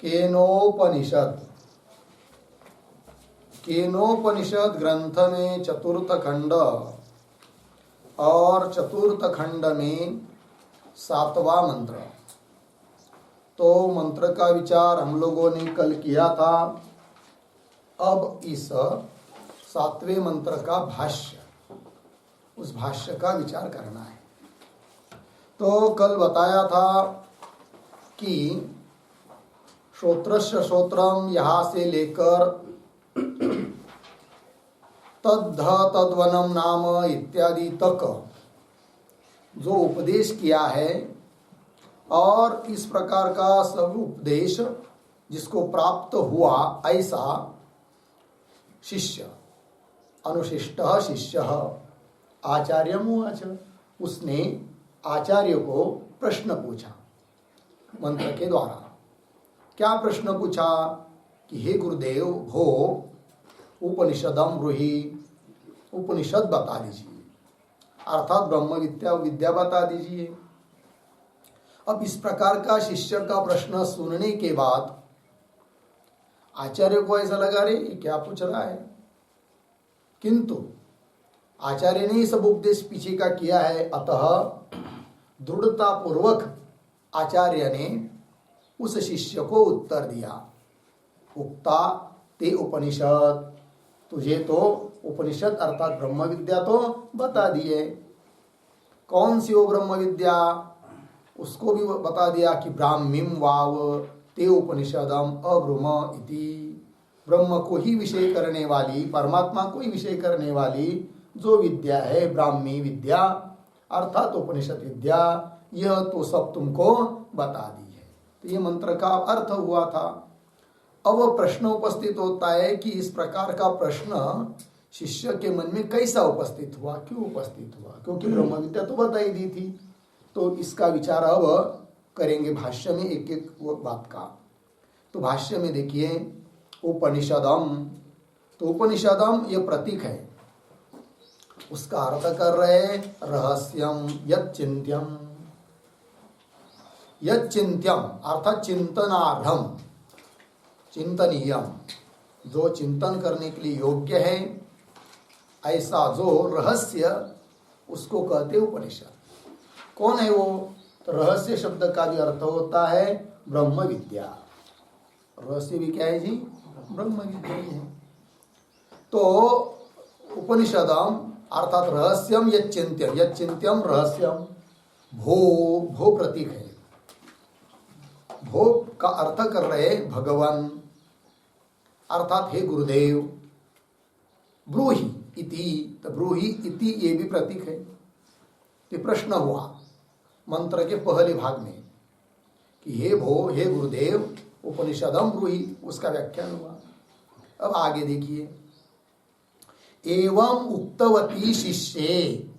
केनोपनिषद केनोपनिषद ग्रंथ में चतुर्थ खंड और चतुर्थ खंड में 7वां मंत्र। तो मंत्र का विचार हम लोगों ने कल किया था। अब इस 7वें मंत्र का भाष्य, उस भाष्य का विचार करना है। तो कल बताया था कि श्रोत्रस्य श्रोत्रम यहाँ से लेकर तद्ध तद्वनम नाम इत्यादि तक जो उपदेश किया है, और इस प्रकार का सब उपदेश जिसको प्राप्त हुआ ऐसा शिष्य, अनुशिष्ट शिष्य आचार्यम उवाच, उसने आचार्य को प्रश्न पूछा मंत्र के द्वारा। क्या प्रश्न पूछा कि हे गुरुदेव, भो उपनिषदम ब्रूहि, उपनिषद बता दीजिए, अर्थात ब्रह्म विद्या बता दीजिए। अब इस प्रकार का शिष्य का प्रश्न सुनने के बाद आचार्य को ऐसा लगा, रे ये क्या पूछ रहा है। किंतु आचार्य ने सब उपदेश पीछे का किया है, अतः दृढ़ता पूर्वक आचार्य ने उस शिष्य को उत्तर दिया, उक्ता ते उपनिषद, तुझे तो उपनिषद अर्थात ब्रह्म विद्या तो बता दिए। कौन सी वो ब्रह्म विद्या, उसको भी बता दिया कि ब्राह्मीम वाव ते उपनिषदम अब्रह्म इति, ब्रह्म को ही विषय करने वाली, परमात्मा को ही विषय करने वाली जो विद्या है ब्राह्मी विद्या अर्थात उपनिषद विद्या, यह तो सब तुमको बता दी है। तो ये मंत्र का अर्थ हुआ था। अब प्रश्न उपस्थित होता है कि इस प्रकार का प्रश्न शिष्य के मन में कैसा उपस्थित हुआ, क्यों उपस्थित हुआ, क्योंकि ब्रह्म विद्या तो बताई दी थी। तो इसका विचार अब करेंगे भाष्य में एक एक बात का। तो भाष्य में देखिए उपनिषदम, तो उपनिषदम ये प्रतीक है, उसका अर्थ कर रहे रहस्यम यच्चिंत्यम, यच्चिंत्यम अर्थात चिंतनार्हम, चिंतनीयम, जो चिंतन करने के लिए योग्य है, ऐसा जो रहस्य उसको कहते उपनिषद। कौन है वो? तो रहस्य शब्द का भी अर्थ होता है ब्रह्म विद्या। रहस्य भी क्या है जी? ब्रह्म विद्या ही है। तो उपनिषदम अर्थात रहस्यम यच्चिंत्यम, यच्चिंत्यम रहस्यम, भो, भो प्रतीक है। भो का अर्थ कर रहे भगवान अर्थात हे गुरुदेव। ब्रूहि इति, तो ब्रूहि इति ये भी प्रतीक है। तो प्रश्न हुआ मंत्र के पहले भाग में कि हे भो, हे गुरुदेव उपनिषदम ब्रूहि, उसका व्याख्यान हुआ। अब आगे देखिए, एवं उक्तवती शिष्ये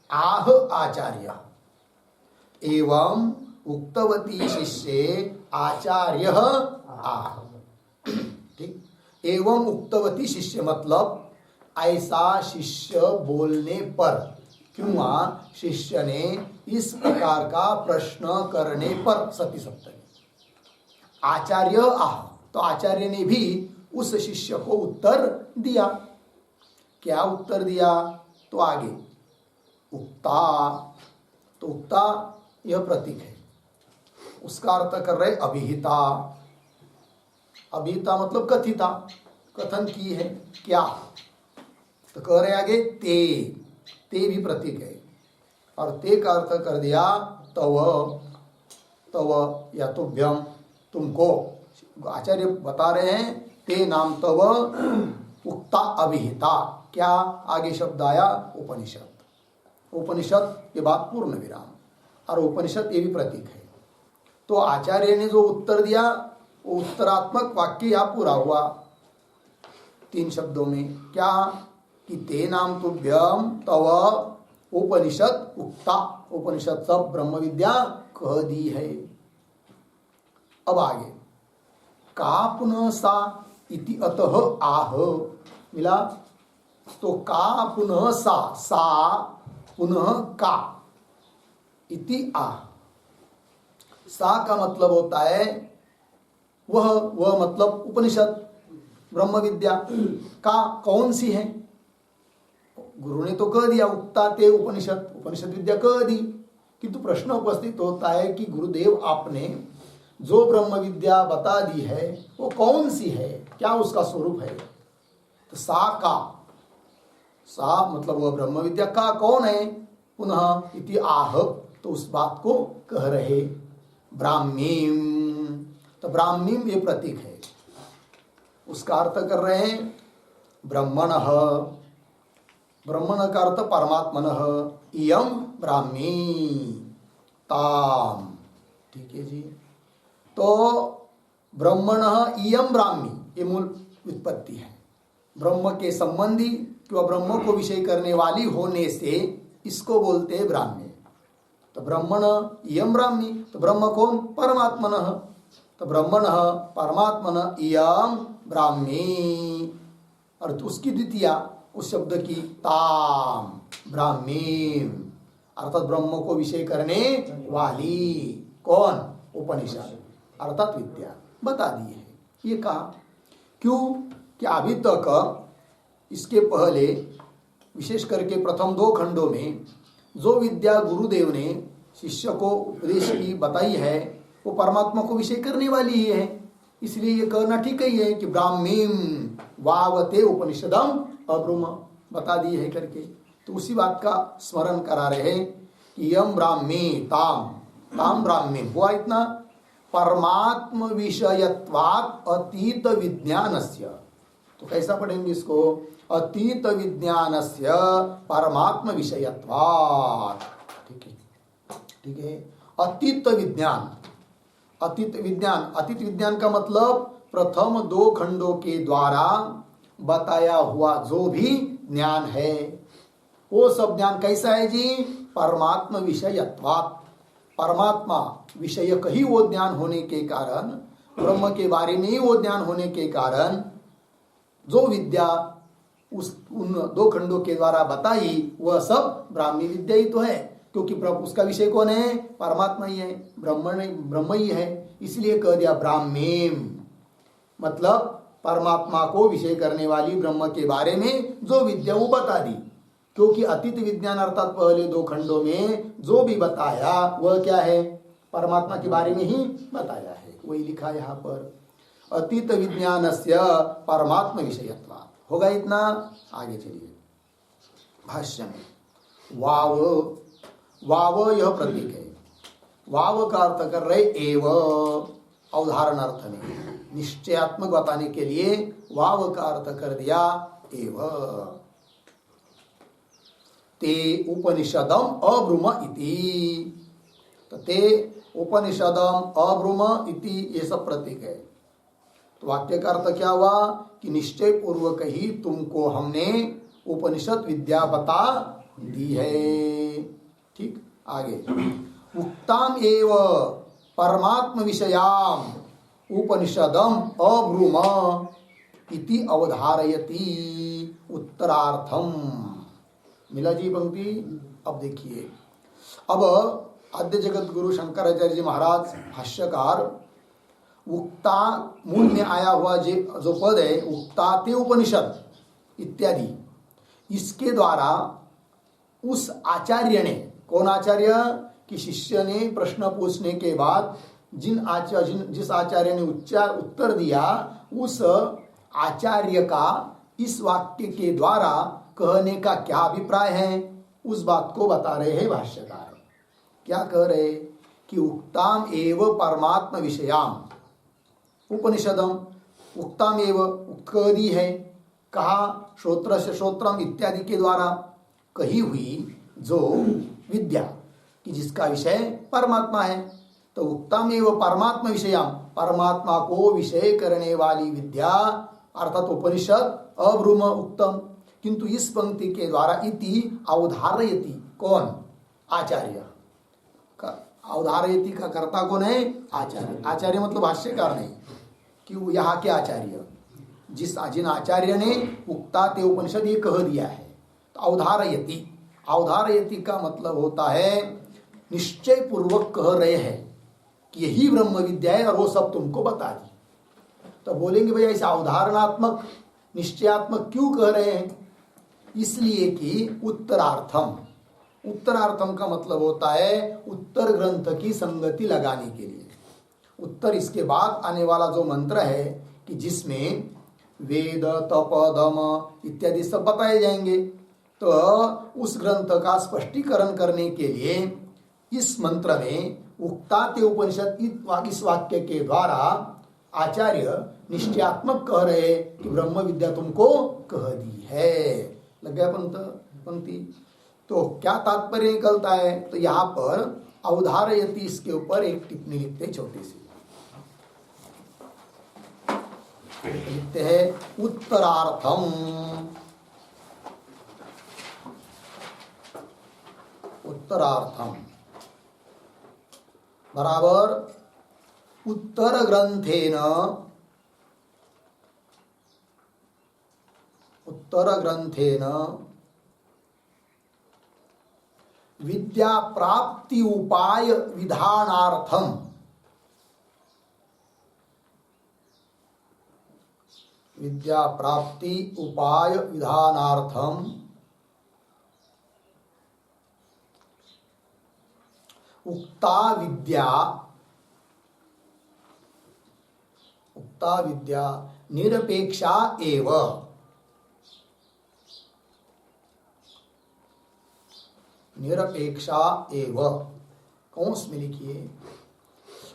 आह आचार्य, एवं उक्तवती शिष्ये आचार्य आह। ठीक, एवं उक्तवती शिष्य मतलब ऐसा शिष्य बोलने पर, क्यों शिष्य ने इस प्रकार का प्रश्न करने पर, सती सप्तमी, आचार्य आह, तो आचार्य ने भी उस शिष्य को उत्तर दिया। क्या उत्तर दिया? तो आगे उक्ता, तो उक्ता यह प्रतीक है, उसका अर्थ कर रहे अभिहिता। अभिहिता मतलब कथिता, कथन की है क्या, तो कह रहे आगे ते, ते भी प्रतीक है, और ते का अर्थ कर दिया तव, तव या तुभ्यम, तुमको। आचार्य बता रहे हैं ते नाम तव उक्ता अभिहिता, क्या आगे शब्द आया उपनिषद। उपनिषद ये बात पूर्ण विराम, और उपनिषद ये भी प्रतीक है। तो आचार्य ने जो उत्तर दिया वो उत्तरात्मक वाक्य यहाँ पूरा हुआ 3 शब्दों में। क्या कि ते नाम तुभ्यम तव उपनिषद उक्ता, उपनिषद सब ब्रह्म विद्या कह दी है। अब आगे का पुनः सा इति अतः आह मिला, तो का पुनः सा, सा पुनः का इति आह। सा का मतलब होता है वह मतलब उपनिषद ब्रह्म विद्या का कौन सी है? गुरु ने तो कह दिया उक्ता ते उपनिषद विद्या कह दी, किंतु प्रश्न उपस्थित होता है कि गुरुदेव आपने जो ब्रह्म विद्या बता दी है वो कौन सी है, क्या उसका स्वरूप है? तो सा मतलब वह ब्रह्म विद्या का कौन है? पुनः इति आह, तो उस बात को कह रहे ब्राह्मीम। तो ब्राह्मीम ये प्रतीक है, उसका अर्थ कर रहे हैं ब्रह्मणः। ब्रह्मण का अर्थ परमात्मनः, इयम ब्राह्मी ताम। ठीक है जी। तो ब्रह्मणः इयम ब्राह्मी, ये मूल व्युत्पत्ति है। ब्रह्म के संबंधी कि वह ब्रह्म को विषय करने वाली होने से इसको बोलते हैं ब्राह्मी। तो ब्रह्मण इयम ब्राह्मी, तो ब्रह्म कौन? परमात्मनः। तो ब्रह्मणः परमात्मनः इयम ब्राह्मी, और उसकी द्वितीया उस शब्द की ताम ब्राह्मी, अर्थात ब्रह्म को विषय करने वाली कौन? उपनिषद अर्थात विद्या बता दी है। ये कहा क्यों कि अभी तक इसके पहले विशेष करके प्रथम 2 खंडों में जो विद्या गुरुदेव ने शिष्य को उपदेश की बताई है वो परमात्मा को विषय करने वाली ही है। इसलिए ये कहना ठीक ही है कि ब्राह्मीम वावते उपनिषदम अब्रुम बता दी है करके। तो उसी बात का स्मरण करा रहे हैं कि यम ब्राह्मी ताम ब्राह्मीम हुआ इतना परमात्म विषयत्वात् अतीत विज्ञानस्य। तो कैसा पढ़ेंगे इसको? अतीत विज्ञानस्य परमात्म विषयत्वात्। ठीक है। अतीत विज्ञान का मतलब प्रथम 2 खंडों के द्वारा बताया हुआ जो भी ज्ञान है वो सब ज्ञान कैसा है जी? परमात्म विषयत्वात्, परमात्मा विषयक ही वो ज्ञान होने के कारण, ब्रह्म के बारे में ही वो ज्ञान होने के कारण जो विद्या उन 2 खंडों के द्वारा बताई वह सब ब्राह्मी विद्या ही तो है, क्योंकि उसका विषय कौन है? परमात्मा ही है, ब्रह्म ही है। इसलिए कह दिया ब्राह्मीम, मतलब परमात्मा को विषय करने वाली ब्रह्म के बारे में जो विद्या वो बता दी। क्योंकि अतीत विज्ञान अर्थात पहले 2 खंडों में जो भी बताया वह क्या है? परमात्मा के बारे में ही बताया है। वही लिखा है यहाँ पर अतीत विज्ञानस्य परमात्म विषयत्वात्। होगा इतना? आगे चलिए भाष्य में। वाव यह प्रतीक है। वाव का अर्थ कर रहे एव, अवधारण अर्थ में निश्चयात्मक बताने के लिए वाव का अर्थ कर दिया एव। ते उपनिषदम अब्रुम इति, तो ते उपनिषदम अब्रुम इति ये सब प्रतीक है। तो वाक्य का अर्थ क्या हुआ कि निश्चय पूर्वक ही तुमको हमने उपनिषद विद्या बता दी है। ठीक, आगे उक्ताम एव परमात्म विषयाम उपनिषदम अब्रुम इति अवधारयति उत्तरार्थम। मिला जी पंक्ति? अब देखिए, अब आद्य जगत गुरु शंकराचार्य जी महाराज भाष्यकार उक्ता मूल में आया हुआ जो पद है उक्ता ते उपनिषद इत्यादि, इसके द्वारा उस आचार्य ने, कौन आचार्य? कि शिष्य ने प्रश्न पूछने के बाद जिस आचार्य ने उत्तर दिया उस आचार्य का इस वाक्य के द्वारा कहने का क्या अभिप्राय है उस बात को बता रहे हैं भाष्यकार। क्या कह रहे कि उक्ताम एव परमात्म विषयाम उपनिषदम, उक्ताम एव कह दी है, कहा श्रोत्र से श्रोत्रम इत्यादि के द्वारा कही हुई जो विद्या कि जिसका विषय परमात्मा है। तो उक्ताम एव परमात्मा विषयाम, परमात्मा को विषय करने वाली विद्या अर्थात उपनिषद अब्रुम उक्तम। किंतु इस पंक्ति के द्वारा इति अवधारयति, कौन? आचार्य। अवधारयति का कर्ता कौन है? आचार्य। आचार्य मतलब भाष्यकार नहीं, कि यहाँ के आचार्य जिन आचार्य ने उक्ता ते उपनिषद ये कह दिया है। तो अवधारयति, अवधारयति का मतलब होता है निश्चय पूर्वक कह रहे हैं कि यही ब्रह्म विद्या है और वो सब तुमको बता दी। तो बोलेंगे भैया ऐसा अवधारणात्मक निश्चयात्मक क्यों कह रहे हैं? इसलिए कि उत्तरार्थम, उत्तरार्थम का मतलब होता है उत्तर ग्रंथ की संगति लगाने के लिए। उत्तर इसके बाद आने वाला जो मंत्र है कि जिसमें वेद तप दम इत्यादि सब बताए जाएंगे, तो उस ग्रंथ का स्पष्टीकरण करने के लिए इस मंत्र में उक्ताते उपनिषद इस वाक्य के द्वारा आचार्य निश्चयात्मक कह रहे कि ब्रह्म विद्या तुमको कह दी है। लग गया पंक्ति? तो क्या तात्पर्य निकलता है? तो यहाँ पर अवधारयति इसके ऊपर एक टिप्पणी लिखते छोटी सी, लिखते हैं उत्तरार्थम, उत्तरार्थम बराबर उत्तर ग्रंथेन, उत्तर ग्रंथेन विद्या प्राप्ति उपाय विधानार्थम, विद्या प्राप्ति उपाय विधानार्थम उक्ता विद्या, उक्ता विद्या निरपेक्षा एव, निरपेक्षा एव, कौंस में लिखिए,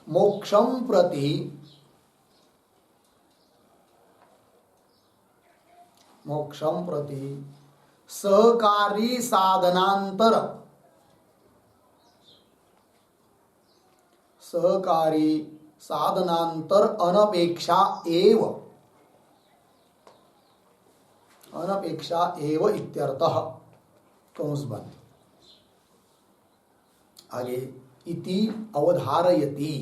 मोक्षम प्रति, मोक्षम प्रति सहकारी साधनांतर, सहकारी साधनांतर अनपेक्षा एव, अनपेक्षा एव इत्यर्थः, कौंस बंद। आगे इति अवधारयति,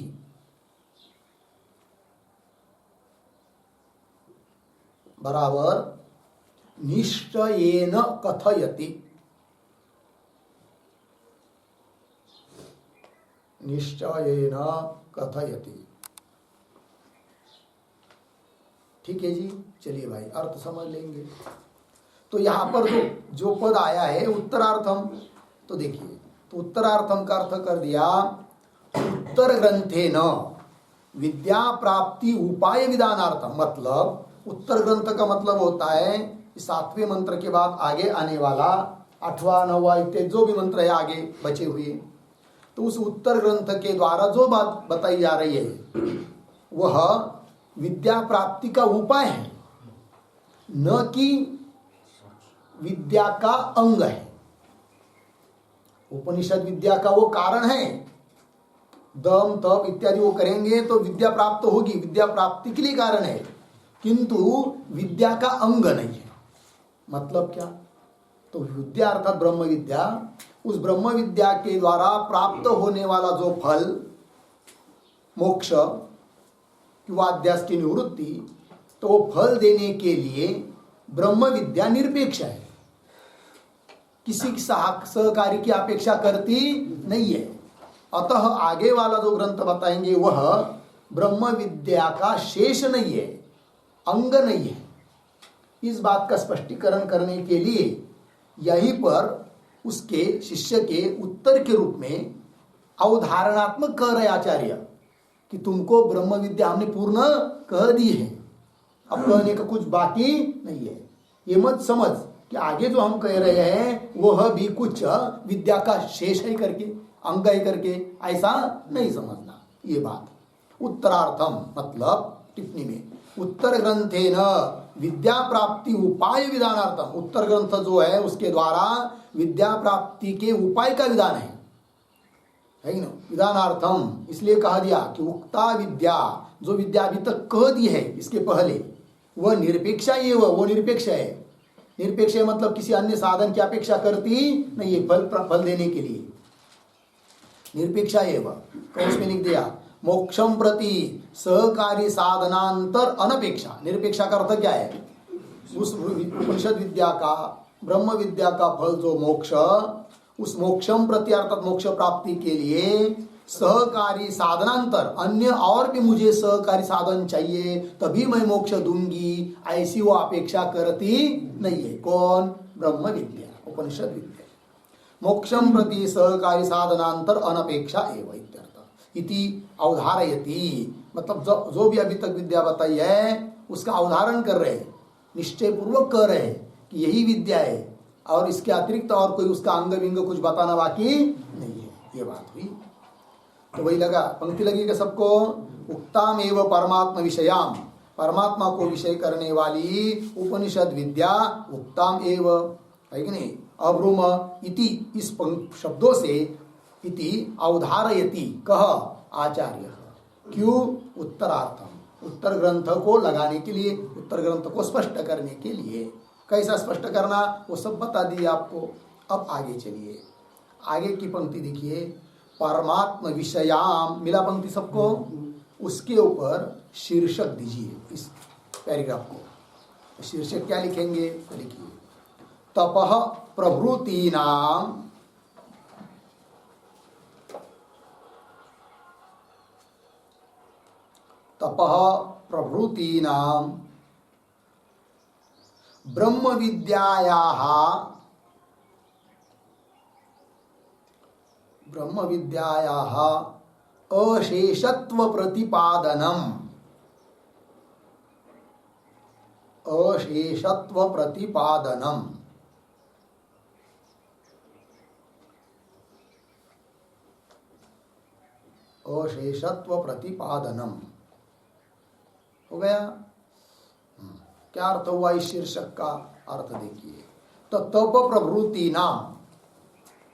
बराबर निश्चयेन कथयति, निश्चयेन कथयति। ठीक है जी, चलिए भाई अर्थ समझ लेंगे। तो यहाँ पर जो पद आया है उत्तरार्थम, तो देखिए, तो उत्तरार्थम का अर्थ कर दिया उत्तर ग्रंथेन विद्या प्राप्ति उपाय विधानार्थम। मतलब उत्तर ग्रंथ का मतलब होता है 7वें मंत्र के बाद आगे आने वाला 8वां 9वां इत्यादि जो भी मंत्र है आगे बचे हुए, तो उस उत्तर ग्रंथ के द्वारा जो बात बताई जा रही है वह विद्या प्राप्ति का उपाय है, न कि विद्या का अंग है। उपनिषद विद्या का वो कारण है, दम तप इत्यादि वो करेंगे तो विद्या प्राप्त होगी, विद्या प्राप्ति के लिए कारण है, किंतु विद्या का अंग नहीं है। मतलब क्या? तो विद्या अर्थात ब्रह्म विद्या, उस ब्रह्म विद्या के द्वारा प्राप्त होने वाला जो फल मोक्ष किंवा अध्यास की निवृत्ति, तो वो फल देने के लिए ब्रह्म विद्या निरपेक्ष है, किसी सहकारी की अपेक्षा करती नहीं है। अतः आगे वाला जो ग्रंथ बताएंगे वह ब्रह्म विद्या का शेष नहीं है, अंग नहीं है। इस बात का स्पष्टीकरण करने के लिए यहीं पर उसके शिष्य के उत्तर के रूप में अवधारणात्मक कह रहे आचार्य कि तुमको ब्रह्म विद्या हमने पूर्ण कह दी है, अब कहने का कुछ बाकी नहीं है। ये मत समझ कि आगे जो हम कह रहे हैं वह भी कुछ विद्या का शेष है करके, अंग है करके, ऐसा नहीं समझना। ये बात उत्तरार्थम मतलब टिप्पणी में उत्तर ग्रंथेन विद्या प्राप्ति उपाय विधानार्थम, उत्तर ग्रंथ जो है उसके द्वारा विद्या प्राप्ति के उपाय का विधान है ना, विधानार्थम। इसलिए कहा दिया कि उक्ता विद्या, जो विद्या अभी तक कह दी है इसके पहले, वह निरपेक्षा ही है, वो निरपेक्ष है। निरपेक्ष है मतलब किसी अन्य साधन की अपेक्षा करती नहीं है फल देने के लिए, निरपेक्षा है वह। कौन में लिख दिया? मोक्षम प्रति सहकारी साधनांतर अनपेक्षा। निरपेक्षा का अर्थ क्या है? उस उपनिषद विद्या का, ब्रह्म विद्या का फल जो मोक्ष, उस मोक्षम प्रति अर्थात मोक्ष प्राप्ति के लिए सहकारी साधनांतर अन्य और भी मुझे सहकारी साधन चाहिए तभी मैं मोक्ष दूंगी, ऐसी वो अपेक्षा करती नहीं है। कौन? ब्रह्म विद्या, उपनिषद विद्या। मोक्षम प्रति सहकारी साधनांतर अनपेक्षा एवं इत्यर्थ। इति अवधारयति, मतलब जो भी अभी तक विद्या बताई है उसका अवधारण कर रहे हैं, निश्चय पूर्वक कह रहे हैं कि यही विद्या है और इसके अतिरिक्त और कोई उसका अंग विंग कुछ बताना बाकी नहीं है। ये बात हुई। तो वही लगा, पंक्ति लगी कि सबको उक्ताम एवं परमात्मा विषयाम, परमात्मा को विषय करने वाली उपनिषद विद्या उक्ताम एवं, है कि नहीं? अब्रुम इति, इस शब्दों से इति अवधारयति कह आचार्य। क्यों? उत्तरार्थम, उत्तर ग्रंथ को लगाने के लिए, उत्तर ग्रंथ को स्पष्ट करने के लिए। कैसा स्पष्ट करना वो सब बता दिया आपको। अब आगे चलिए, आगे की पंक्ति देखिए, परमात्म विषयाम, मिला पंक्ति सबको? उसके ऊपर शीर्षक दीजिए इस पैराग्राफ को। शीर्षक क्या लिखेंगे? लिखिए तपः प्रभृतीनाम, तपः प्रभृतीनाम ब्रह्म विद्यायाः, ब्रह्म विद्यायाः अशेषत्व प्रतिपादनम, अशेषत्व प्रतिपादनम, अशेषत्व प्रतिपादनम हो गया। क्या अर्थ हुआ इस शीर्षक का? अर्थ देखिए, तो तप प्रभृति नाम,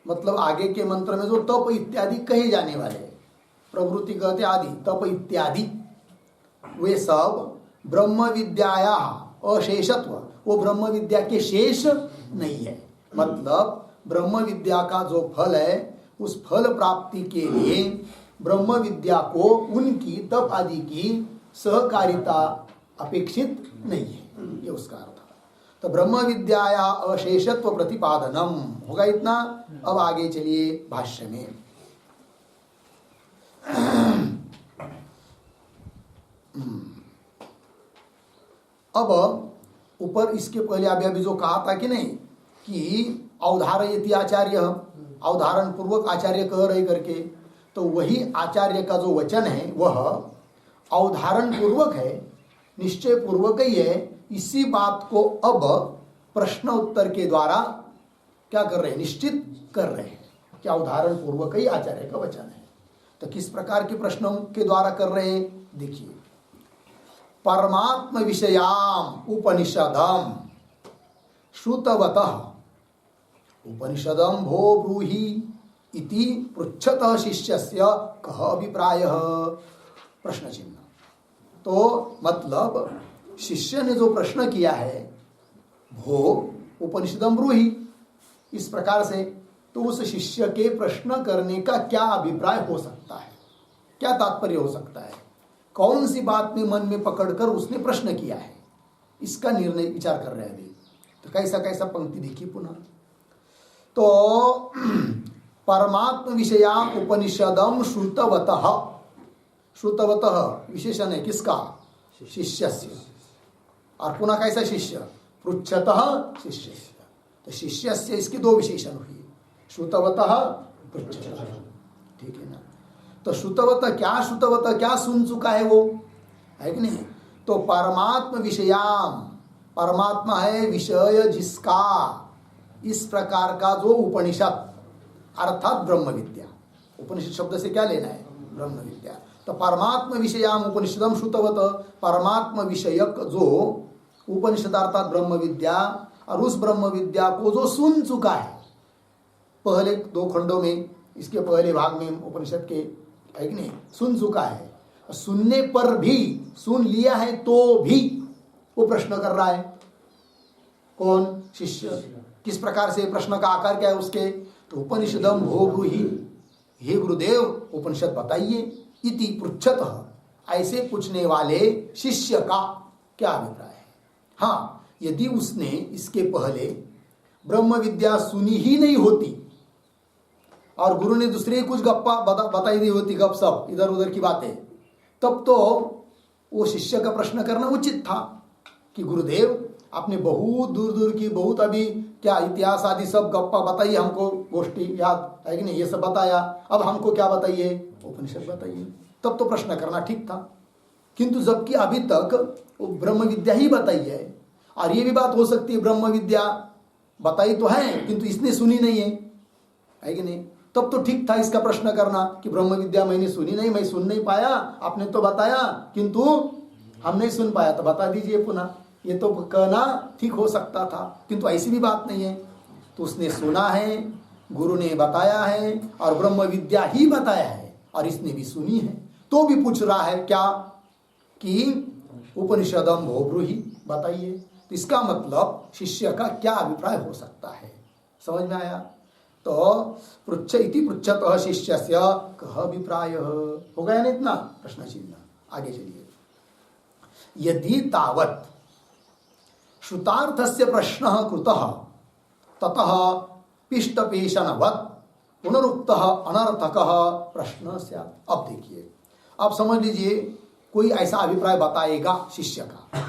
मतलब आगे के मंत्र में जो तप इत्यादि कहे जाने वाले, प्रवृत्ति कहते आदि, तप इत्यादि, वे सब ब्रह्म विद्याया अशेषत्व, वो ब्रह्म विद्या के शेष नहीं है। मतलब ब्रह्म विद्या का जो फल है उस फल प्राप्ति के लिए ब्रह्म विद्या को उनकी तप आदि की सहकारिता अपेक्षित नहीं है, ये उसका अर्थ। तो ब्रह्म विद्याया अशेषत्व प्रतिपादनम होगा इतना। अब आगे चलिए भाष्य में। अब ऊपर इसके पहले अभी जो कहा था कि नहीं कि अवधारयति आचार्य, अवधारण पूर्वक आचार्य कह रहे करके, तो वही आचार्य का जो वचन है वह अवधारण पूर्वक है, निश्चय पूर्वक ही है। इसी बात को अब प्रश्न उत्तर के द्वारा क्या कर रहे हैं? निश्चित कर रहे हैं कि अवधारण पूर्वक ही आचार्य का वचन है। तो किस प्रकार के प्रश्नों के द्वारा कर रहे हैं? देखिए, परमात्म विषयाम उपनिषदम श्रुतवतः उपनिषदम भो ब्रूहि इति पृच्छतः शिष्यस्य कः अभिप्रायः? प्रश्न चिन्ह। तो मतलब शिष्य ने जो प्रश्न किया है, भो उपनिषदम ब्रूहि, इस प्रकार से, तो उस शिष्य के प्रश्न करने का क्या अभिप्राय हो सकता है, क्या तात्पर्य हो सकता है, कौन सी बात में मन में पकड़कर उसने प्रश्न किया है, इसका निर्णय विचार कर रहे हैं अभी। तो कैसा कैसा पंक्ति देखिए पुनः। तो परमात्म विषयाम उपनिषदम श्रुतवतः, श्रुतवतः विशेषण है किसका? शिष्यस्य। और पुनः कैसा शिष्य? पृच्छतः शिष्यस्य। तो शिष्यस्य इसकी दो विशेषण हुई, श्रुतवतः पृच्छतः, ठीक है ना। तो श्रुतवतः क्या, श्रुतवतः क्या सुन चुका है वो, है कि नहीं? तो परमात्म विषयाम, परमात्मा है विषय जिसका, इस प्रकार का जो उपनिषद अर्थात ब्रह्म विद्या, उपनिषद शब्द से क्या लेना है? ब्रह्म विद्या। तो परमात्म विषयाम उपनिषदम श्रुतवत, परमात्म विषयक जो उपनिषद अर्थात ब्रह्म विद्या, और उस ब्रह्म विद्या को जो सुन चुका है पहले दो खंडों में, इसके पहले भाग में उपनिषद के, है कि नहीं, सुन चुका है, सुनने पर भी, सुन लिया है तो भी वो प्रश्न कर रहा है। कौन? शिष्य। किस प्रकार से? प्रश्न का आकार क्या है उसके? तो उपनिषदम भो ब्रूहि, हे गुरुदेव उपनिषद बताइए, इति पृच्छतः, ऐसे पूछने वाले शिष्य का क्या अभिप्राय है। हाँ, यदि उसने इसके पहले ब्रह्म विद्या सुनी ही नहीं होती और गुरु ने दूसरी कुछ गप्पा बताई दी होती, गप सब इधर उधर की बातें, तब तो वो शिष्य का प्रश्न करना उचित था कि गुरुदेव आपने बहुत दूर दूर की, बहुत अभी क्या इतिहास आदि सब गप्पा बताइए हमको, गोष्ठी याद है कि नहीं, ये सब बताया, अब हमको क्या बताइए, उपनिषद बताइए। तब तो प्रश्न करना ठीक था। किंतु जबकि अभी तक वो ब्रह्म विद्या ही बताई है, और ये भी बात हो सकती है ब्रह्म विद्या बताई तो है किंतु इसने सुनी नहीं है कि नहीं, तब तो ठीक था इसका प्रश्न करना कि ब्रह्म विद्या मैंने सुनी नहीं, मैं सुन नहीं पाया, आपने तो बताया किंतु हम नहीं सुन पाया, तो बता दीजिए पुनः, ये तो कहना ठीक हो सकता था। किंतु ऐसी भी बात नहीं है, तो उसने सुना है, गुरु ने बताया है और ब्रह्म विद्या ही बताया है, और इसने भी सुनी है, तो भी पूछ रहा है क्या कि उपनिषदम भो ब्रूहि, बताइए। तो इसका मतलब शिष्य का क्या अभिप्राय हो सकता है, समझ में आया। तो पृच्छ इति पृच्छतः शिष्यस्य कः अभिप्राय, हो गया ना इतना प्रश्न चिन्ह। आगे चलिए, यदि तावत् श्रुतार्थस्य प्रश्नः कृतः ततः पिष्टपेशनवत् पुनरुक्तः अनर्थकः प्रश्न स्यात्। अब देखिए, अब समझ लीजिए कोई ऐसा अभिप्राय बताएगा शिष्य का,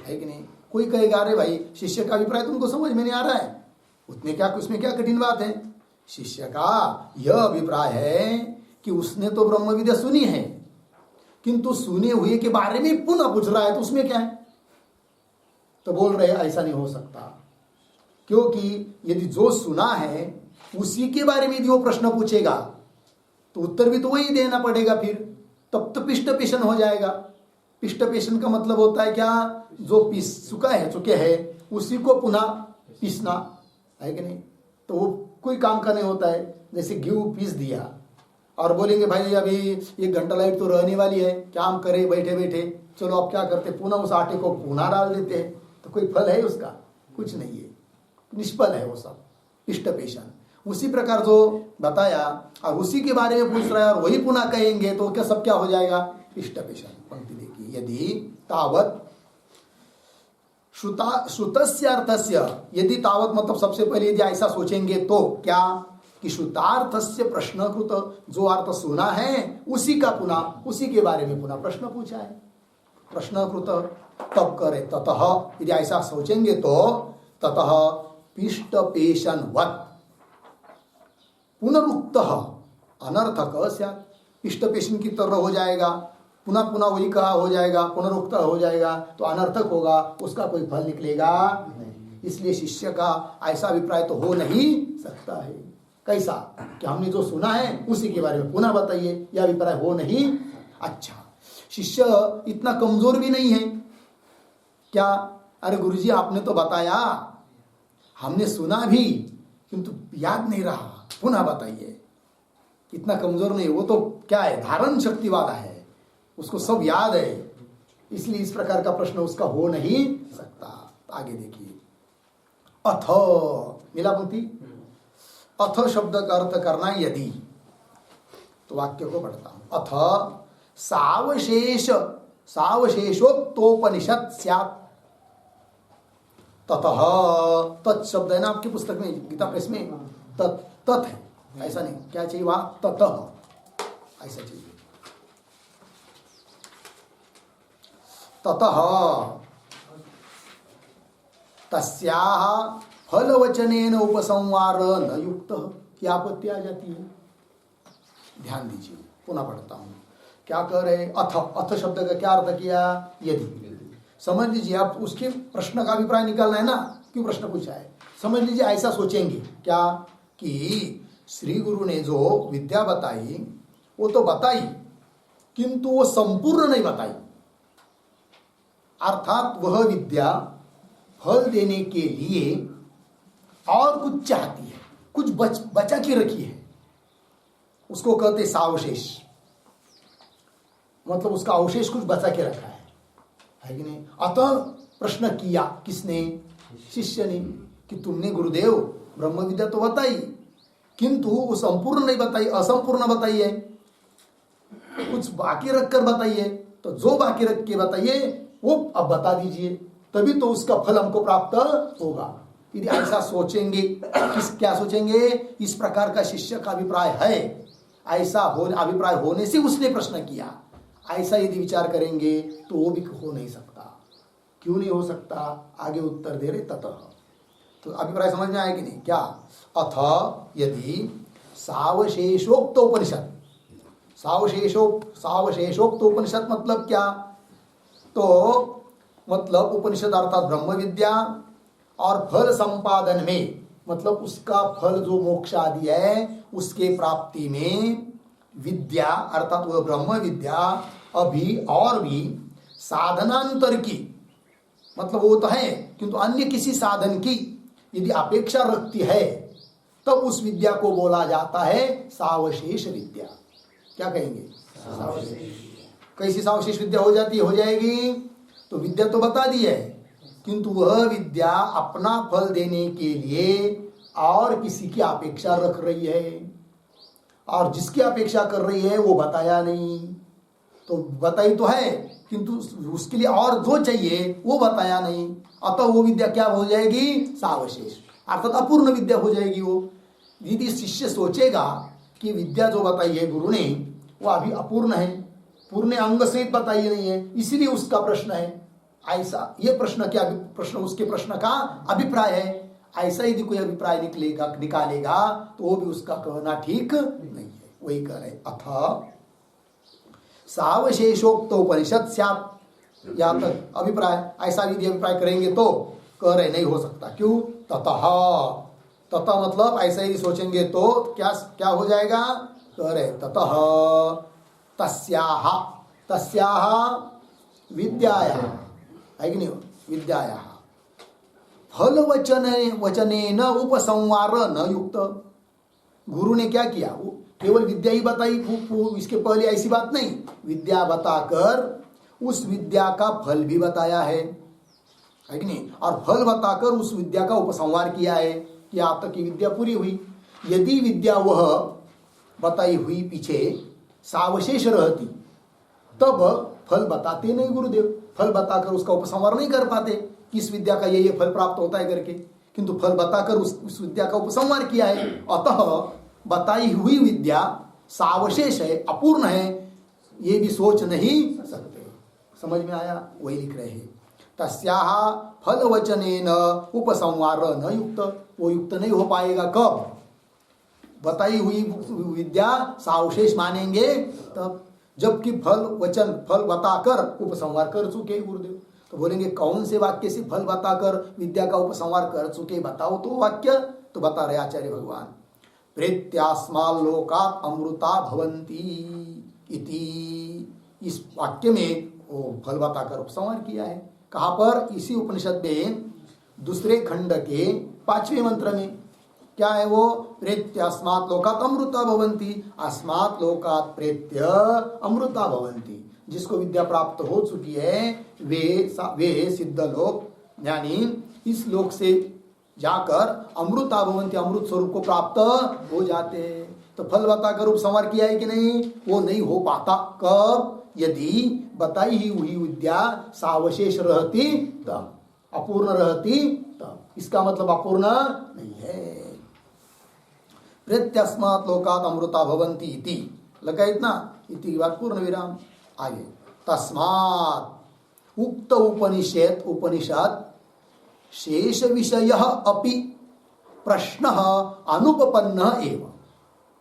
है कि नहीं। कोई कहेगा अरे भाई शिष्य का अभिप्राय तुमको समझ में नहीं आ रहा है, उसमें क्या कठिन बात है। शिष्य का यह अभिप्राय है कि उसने तो ब्रह्म विद्या सुनी है, किंतु सुने हुए के बारे में पुनः पूछ रहा है, तो उसमें क्या है। तो बोल रहे ऐसा नहीं हो सकता, क्योंकि यदि जो सुना है उसी के बारे में यदि वो प्रश्न पूछेगा तो उत्तर भी तो वही देना पड़ेगा, फिर तब तो पिष्ट पेशन हो जाएगा। पिष्ट पेशन का मतलब होता है क्या, जो पीस चुके हैं उसी को पुनः पीसना, है कि नहीं। तो वो कोई काम का नहीं होता है। जैसे गेहूं पीस दिया और बोलेंगे भाई अभी 1 घंटा लाइट तो रहने वाली है, क्या हम करें बैठे बैठे, चलो अब क्या करते, पुनः उस आटे को पुनः डाल देते हैं, तो कोई फल है उसका, कुछ नहीं है, निष्फल है वो सब, पिष्ट पेशन। उसी प्रकार जो बताया और उसी के बारे में पूछ रहा है और वही पुनः कहेंगे तो क्या सब क्या हो जाएगा, पिष्ट पेशन। पंक्ति देखिए, यदि तावत श्रुतस्य अर्थस्य, यदि तावत मतलब सबसे पहले यदि ऐसा सोचेंगे तो क्या कि श्रुतार्थस्य प्रश्नकृत, जो अर्थ सुना है उसी का पुनः, उसी के बारे में पुनः प्रश्न पूछा है, प्रश्नकृत, तब करे ततः, यदि ऐसा सोचेंगे तो ततः पिष्ट पेशनवत् पुनरुक्तः अनर्थक स्यात्, पिष्ट पेशन की तरह हो जाएगा, पुनः पुनः वही कहा हो जाएगा, पुनरुक्त हो जाएगा तो अनर्थक होगा, उसका कोई फल निकलेगा नहीं। इसलिए शिष्य का ऐसा अभिप्राय तो हो नहीं सकता है। कैसा कि हमने जो सुना है उसी के बारे में पुनः बताइए, यह अभिप्राय हो नहीं। अच्छा, शिष्य इतना कमजोर भी नहीं है क्या, अरे गुरुजी आपने तो बताया, हमने सुना भी किंतु याद नहीं रहा, पुनः बताइए। इतना कमजोर नहीं, वो तो क्या है, धारण शक्ति वाला है, उसको सब याद है, इसलिए इस प्रकार का प्रश्न उसका हो नहीं सकता। आगे देखिए, अथ, मिला पंक्ति, अथ शब्द का अर्थ करना यदि, तो वाक्य को पढ़ता हूं, अथ सावशेषोक्तोपनिषद स्यात् ततः, तत् शब्द है ना आपकी पुस्तक में, गीता प्रेस में, तत् है, ऐसा नहीं, क्या चाहिए वहां, ततः ऐसा चाहिए। ततः तस्याः फलवचनेन उपसंहार न युक्त, की आपत्ति आ जाती है। ध्यान दीजिए, पुनः पढ़ता हूं, क्या कह रहे, अथ, अथ शब्द का क्या अर्थ किया, यदि। समझ लीजिए, आप उसके प्रश्न का अभिप्राय निकालना है ना, क्यों प्रश्न पूछा है। समझ लीजिए ऐसा सोचेंगे क्या कि श्री गुरु ने जो विद्या बताई वो तो बताई किंतु वो संपूर्ण नहीं बताई, अर्थात वह विद्या फल देने के लिए और कुछ चाहती है, कुछ बचा के रखी है, उसको कहते सावशेष, मतलब उसका अवशेष कुछ बचा के रखा है कि नहीं। अतः प्रश्न किया किसने, शिष्य ने, कि तुमने गुरुदेव ब्रह्म विद्या तो बताई किंतु वो संपूर्ण नहीं बताई, असंपूर्ण बताई है, कुछ बाकी रखकर बताइए, तो जो बाकी रख के बताइए वो अब बता दीजिए, तभी तो उसका फल हमको प्राप्त होगा। यदि ऐसा सोचेंगे, क्या सोचेंगे, इस प्रकार का शिष्य का अभिप्राय है, ऐसा अभिप्राय होने से उसने प्रश्न किया, ऐसा यदि विचार करेंगे तो वो भी हो नहीं सकता। क्यों नहीं हो सकता? आगे उत्तर दे रहे ततः। तो अभिप्राय समझ में आया कि नहीं? क्या? अथ यदि सावशेषोक्त उपनिषद, सावशेषोक्त उपनिषद मतलब क्या? तो मतलब उपनिषद अर्थात ब्रह्म विद्या और फल संपादन में, मतलब उसका फल जो मोक्ष आदि है उसके प्राप्ति में विद्या अर्थात वह ब्रह्म विद्या अभी और भी साधनांतर की, मतलब वो तो है किंतु अन्य किसी साधन की यदि अपेक्षा रखती है तब उस विद्या को बोला जाता है सावशेष विद्या। क्या कहेंगे? सावशेष। कैसी सावशेष विद्या हो जाती है, हो जाएगी? तो विद्या तो बता दी है, किंतु वह विद्या अपना फल देने के लिए और किसी की अपेक्षा रख रही है, और जिसकी अपेक्षा कर रही है वो बताया नहीं। तो बताई तो है किंतु उसके लिए और जो चाहिए वो बताया नहीं, अतः वो विद्या क्या हो जाएगी? सावशेष, अर्थात अपूर्ण विद्या हो जाएगी। वो यदि शिष्य सोचेगा कि विद्या जो बताई है गुरु ने वो अभी अपूर्ण है, पूर्ण अंग सहित बताई नहीं है, इसीलिए उसका प्रश्न है ऐसा। ये प्रश्न क्या प्रश्न, उसके प्रश्न का अभिप्राय है। ऐसा यदि कोई अभिप्राय निकालेगा तो वो भी उसका कहना ठीक नहीं है। वही कह रहे अथ सावशेषोक्त उपनिषद स्यात्, या तक अभिप्राय ऐसा यदि अभिप्राय करेंगे तो कह रहे नहीं हो सकता। क्यों? ततः, ततः मतलब ऐसा यदि सोचेंगे तो क्या क्या हो जाएगा? कह रहे ततः तस्याः, तस्याः विद्यायाः, है कि नहीं? विद्यायाः फल वचनेन उपसंहार न युक्त। गुरु ने क्या किया? वो केवल विद्या ही बताई, इसके पहले ऐसी बात नहीं, विद्या बताकर उस विद्या का फल भी बताया है कि नहीं? और फल बताकर उस विद्या का उपसंहार किया है कि आप तक की विद्या पूरी हुई। यदि विद्या वह बताई हुई पीछे सावशेष रहती तब फल बताते नहीं गुरुदेव, फल बताकर उसका उपसंहार नहीं कर पाते, किस विद्या का ये फल प्राप्त होता है करके, किंतु फल बताकर उस विद्या का उपसंहार किया है। अतः बताई हुई विद्या सावशेष है, अपूर्ण है, ये भी सोच नहीं सकते। समझ में आया? वही लिख रहे हैं तस्याः फल वचनेन उपसंहार न युक्त, वो युक्त नहीं हो पाएगा। कब? बताई हुई विद्या सावशेष मानेंगे तब, जबकि फल वचन फल बताकर उपसंहार कर चुके गुरुदेव। तो बोलेंगे कौन से वाक्य से फल बताकर विद्या का उपसंहार कर चुके, बताओ तो वाक्य। तो बता रहे आचार्य भगवान, प्रेत्यास्माल् लोकात् अमृता भवन्ति इति, इस वाक्य में वो फल बताकर उपसंहार किया है। कहाँ पर? इसी उपनिषद में दूसरे खंड के 5वें मंत्र में। क्या है वो? प्रेत्यास्मात् लोकात् अमृता भवन्ति, अस्मात् लोकात् प्रेत्य अमृता भवन्ति। जिसको विद्या प्राप्त हो चुकी है वे सिद्ध लोक, यानी इस लोक से जाकर अमृता भवन्ति, अमृत स्वरूप को प्राप्त हो जाते। तो फल बताकर उपसंहार किया है कि नहीं? वो नहीं हो पाता। कब? यदि बताई ही हुई विद्या सावशेष रहती तब, अपूर्ण रहती तब। इसका मतलब अपूर्ण नहीं है। प्रत्यस्मात् लोकात् अमृता भवन्ति इति लगा, इतना इति बाद पूर्ण विराम। आगे तस्मात् उक्त उपनिषद शेष विषय अपि प्रश्न अनुपपन्न एव,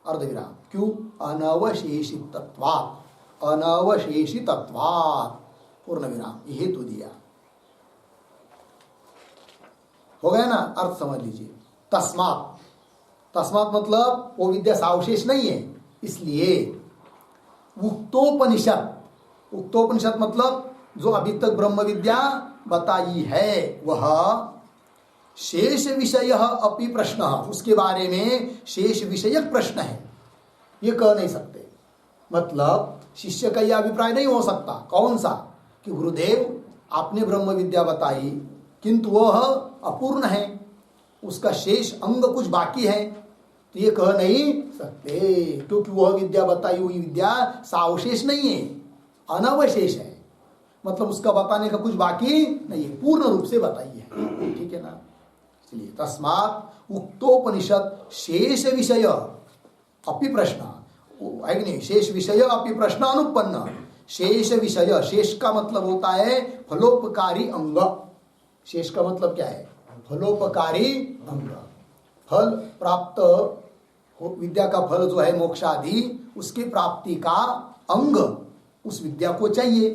अर्धविराम। क्यों? अनवशेषितत्वात्, अनवशेषितत्वात्, पूर्ण विराम। ये हेतु दिया। हो गया ना? अर्थ समझ लीजिए। तस्मात्, तस्मात् मतलब वो विद्या सावशेष नहीं है, इसलिए उक्तोपनिषद, उक्तोपनिषद मतलब जो अभी तक ब्रह्म विद्या बताई है वह शेष विषय अपि प्रश्न, उसके बारे में शेष विषयक प्रश्न है, ये कह नहीं सकते। मतलब शिष्य का यह अभिप्राय नहीं हो सकता। कौन सा? कि गुरुदेव आपने ब्रह्म विद्या बताई किंतु वह अपूर्ण है, उसका शेष अंग कुछ बाकी है, तो ये कह नहीं सकते, क्योंकि वह विद्या बताई हुई विद्या सावशेष नहीं है, अनवशेष है। मतलब उसका बताने का कुछ बाकी नहीं है, पूर्ण रूप से बताई है। ठीक है ना? इसलिए तस्मात् उक्तोपनिषद शेष विषय अपि प्रश्न है कि नहीं, शेष विषय अपि प्रश्न अनुपन्न। शेष विषय, शेष का मतलब होता है फलोपकारी अंग। शेष का मतलब क्या है? फलोपकारी अंग। फल प्राप्त विद्या का फल जो है मोक्ष आदि, उसकी प्राप्ति का अंग उस विद्या को चाहिए।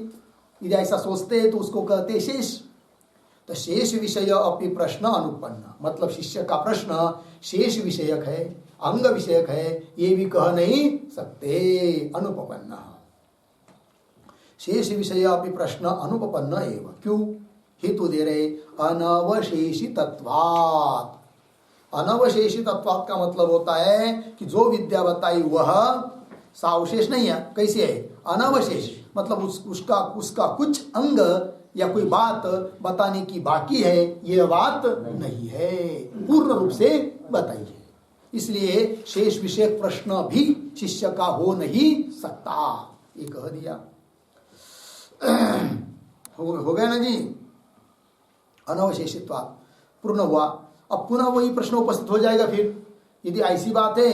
यदि ऐसा सोचते हैं तो उसको कहते हैं शेष। तो शेष विषय अपि प्रश्न अनुपन्न, मतलब शिष्य का प्रश्न शेष विषयक है, अंग विषयक है, ये भी कह नहीं सकते। अनुपपन्न, शेष विषय अपि प्रश्न अनुपपन्न एवं। क्यों? हेतु दे रहे अनवशेषितत्वात्। अनवशेषितत्वात् का मतलब होता है कि जो विद्या बताई वह सावशेष नहीं है। कैसे है? अनवशेष, मतलब उसका कुछ अंग या कोई बात बताने की बाकी है, यह बात नहीं है, पूर्ण रूप से बताई है। इसलिए शेष विषय प्रश्न भी शिष्य का हो नहीं सकता, ये कह दिया। हो गया ना जी? अनवशेषित्वात् पूर्ण हुआ। अब पुनः वही प्रश्न उपस्थित हो जाएगा। फिर यदि ऐसी बात है,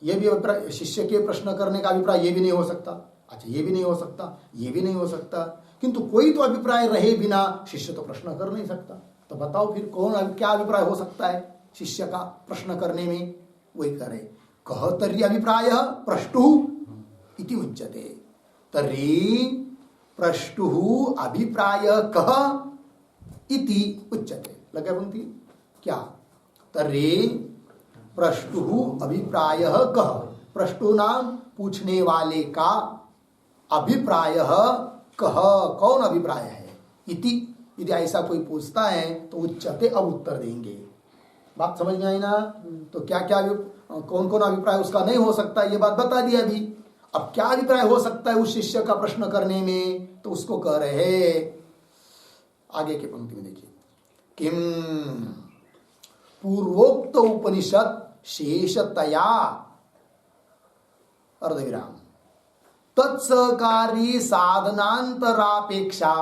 ये भी शिष्य के प्रश्न करने का अभिप्राय ये भी नहीं हो सकता, अच्छा ये भी नहीं हो सकता, ये भी नहीं हो सकता, किंतु कोई तो अभिप्राय रहे बिना शिष्य तो प्रश्न कर नहीं सकता। तो बताओ फिर क्या अभिप्राय हो सकता है शिष्य का प्रश्न करने में? वही करे कह तर्हि अभिप्राय प्रष्टुः इति उच्यते। तर्हि प्रष्टुः अभिप्राय कह इति उच्यते। लगे पंक्ति क्या? तर्हि प्रष्टुः अभिप्राय कह, प्रष्टु नाम पूछने वाले का अभिप्राय कह, कौन अभिप्राय है? इति, यदि ऐसा कोई पूछता है तो उच्चते, अब उत्तर देंगे। बात समझ में आई ना? तो क्या क्या कौन कौन अभिप्राय उसका नहीं हो सकता, ये बात बता दिया अभी। अब क्या अभिप्राय हो सकता है उस शिष्य का प्रश्न करने में, तो उसको कह रहे हैं आगे के पंक्ति में। देखिए, किम पूर्वोक्त उपनिषद शेषतया अर्धविराम तत्सहकारी साधनांतरापेक्षा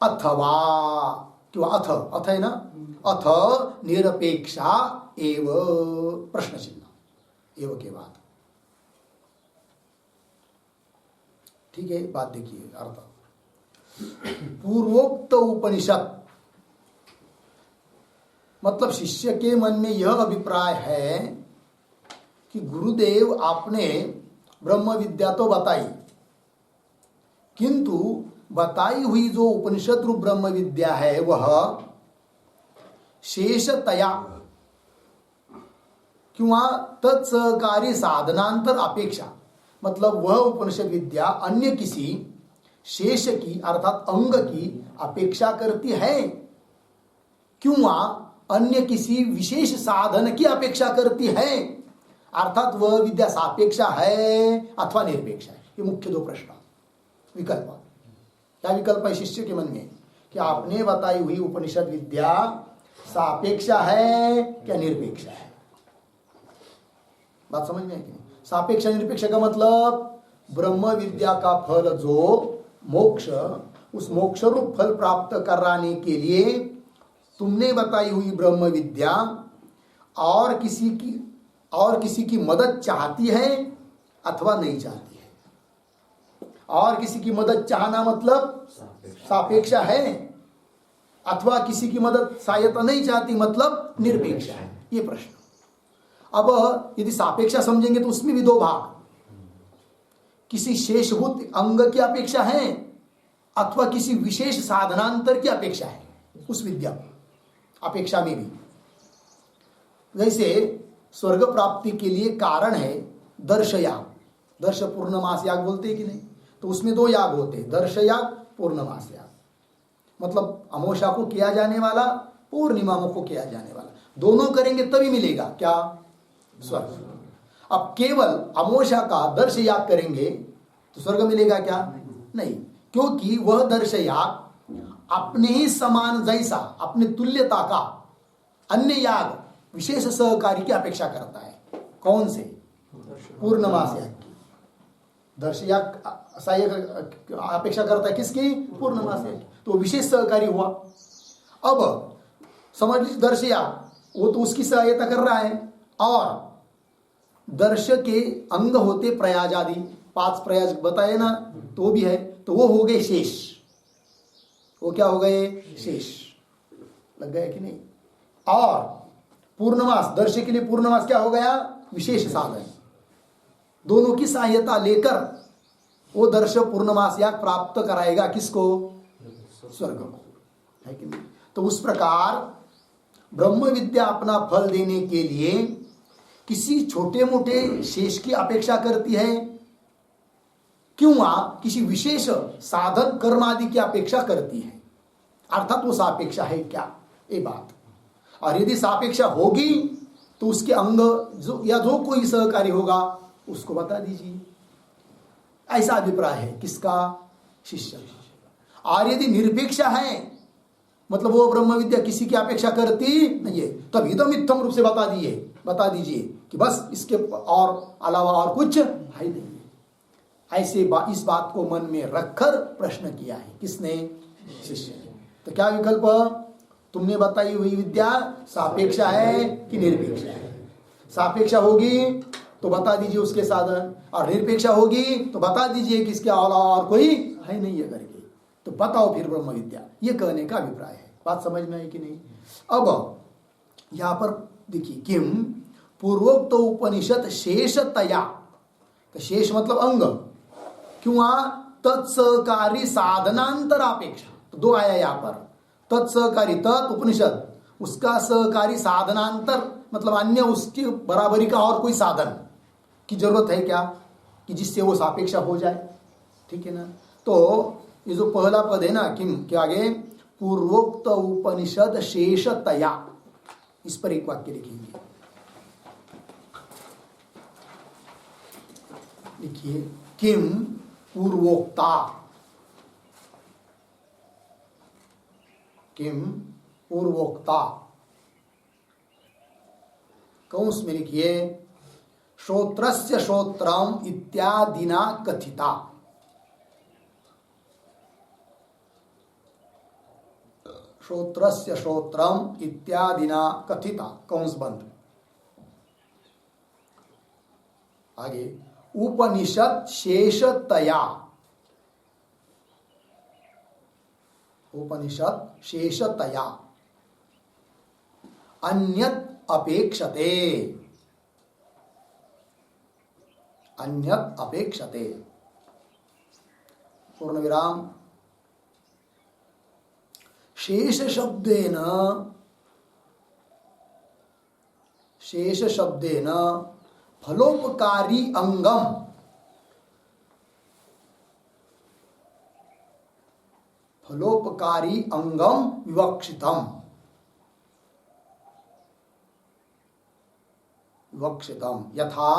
अथवा, क्यों अथ है ना, अथ निरपेक्षा एव प्रश्न चिन्ह, एव के बाद। ठीक है, बात देखिए अर्थ। पूर्वोक्त उपनिषद मतलब शिष्य के मन में यह अभिप्राय है कि गुरुदेव आपने ब्रह्म विद्या तो बताई, किंतु बताई हुई जो उपनिषद रूप ब्रह्म विद्या है वह शेषतया किंवा तत्सहकारी साधनांतर अपेक्षा, मतलब वह उपनिषद विद्या अन्य किसी शेष की अर्थात अंग की अपेक्षा करती है, क्यों अन्य किसी विशेष साधन की अपेक्षा करती है, अर्थात वह विद्या सापेक्षा है अथवा निरपेक्ष है। ये मुख्य दो प्रश्न विकल्प। क्या विकल्प है शिष्य के मन में कि आपने बताई हुई उपनिषद विद्या सापेक्षा है क्या निरपेक्ष है? बात समझ में है कि नहीं? सापेक्ष निरपेक्ष का मतलब ब्रह्म विद्या का फल जो मोक्ष, उस मोक्ष रूप फल प्राप्त कराने के लिए तुमने बताई हुई ब्रह्म विद्या और किसी की मदद चाहती है अथवा नहीं चाहती है। और किसी की मदद चाहना मतलब सापेक्षा है, अथवा किसी की मदद सहायता नहीं चाहती मतलब निरपेक्ष है। ये प्रश्न। अब यदि सापेक्षा समझेंगे तो उसमें भी दो भाग, किसी शेषभूत अंग की अपेक्षा है अथवा किसी विशेष साधनांतर की अपेक्षा है उस विद्या अपेक्षा में भी। जैसे स्वर्ग प्राप्ति के लिए कारण है दर्श याग, दर्श पूर्णमास याग बोलते हैं कि नहीं? तो उसमें दो याग होते हैं, दर्श याग, पूर्णमास याग। मतलब अमावस्या को किया जाने वाला, पूर्णिमा को किया जाने वाला, दोनों करेंगे तभी मिलेगा क्या? स्वर्ग। अब केवल अमावस्या का दर्श याग करेंगे तो स्वर्ग मिलेगा क्या? नहीं, क्योंकि वह दर्श याग अपने ही समान जैसा, अपने तुल्यता का अन्य याग विशेष सहकारी की अपेक्षा करता है। कौन से? पूर्णमास याग की। दर्श याग अपेक्षा करता है किसकी? पूर्णमास याग की। तो विशेष सहकारी हुआ। अब समझ लीजिए दर्शया, वो तो उसकी सहायता कर रहा है, और दर्श के अंग होते प्रयाज आदि, 5 प्रयाज बताए ना, तो भी है, तो वो हो गए शेष। वो क्या हो गए? शेष। लग गया कि नहीं? और पूर्णमास, दर्श के लिए पूर्णमास क्या हो गया? विशेष साधन। दोनों की सहायता लेकर वो दर्श पूर्णमास याग प्राप्त कराएगा किसको? स्वर्ग को, है कि नहीं? तो उस प्रकार ब्रह्म विद्या अपना फल देने के लिए किसी छोटे मोटे शेष की अपेक्षा करती है, क्यों किसी विशेष साधन कर्म आदि की अपेक्षा करती है। अर्थात वो सापेक्षा है क्या, ये बात। और यदि सापेक्षा होगी तो उसके अंग या जो कोई सहकारी होगा उसको बता दीजिए। ऐसा अभिप्राय है किसका? शिष्य। और यदि निरपेक्षा है, मतलब वो ब्रह्म विद्या किसी की अपेक्षा करती नहीं है, तब इदम इत्थम रूप से बता दीजिए कि बस इसके और अलावा और कुछ है नहीं। ऐसे इस बात को मन में रखकर प्रश्न किया है। किसने? शिष्य ने। तो क्या विकल्प? तुमने बताई हुई विद्या सापेक्षा है कि निरपेक्षा है? सापेक्षा होगी तो बता दीजिए उसके साधन, और निरपेक्षा होगी तो बता दीजिए कि इसके अलावा और कोई है नहीं है करके। तो बताओ फिर ब्रह्म विद्या, ये कहने का अभिप्राय है। बात समझ में आई कि नहीं? अब यहां पर देखिए, किम पूर्वोक्त उपनिषद शेषतया, तो शेष मतलब अंग, क्यों? तत्सहकारी साधनांतरापेक्षा, तो 2 आया यहां पर। तत्सहकारी, तत् उपनिषद, उसका सहकारी साधनांतर मतलब अन्य उसकी बराबरी का और कोई साधन की जरूरत है क्या, कि जिससे वो सापेक्षा हो जाए। ठीक है ना? तो ये जो पहला पद है ना, किम के आगे पूर्वोक्त उपनिषद शेषतया, इस पर एक वाक्य लिखेंगे। लिखिए, किम पूर्वोक्ता, किम पूर्वोक्ता, कंस में लिखिए श्रोत्रस्य श्रोत्रम इत्यादिना कथिता। श्रोत्रस्य श्रोत्रम इत्यादिना कथिता, कंस बंद। आगे, उपनिषद शेषतया, उपनिषद शेषतया अन्यत् अपेक्षते, अन्यत् अपेक्षते, पूर्ण विराम। शेष शब्देन, शेष शब्देन फलोपकारी अंगम, फलोपकारी अंगम विवक्षितम, विवक्षितम यथा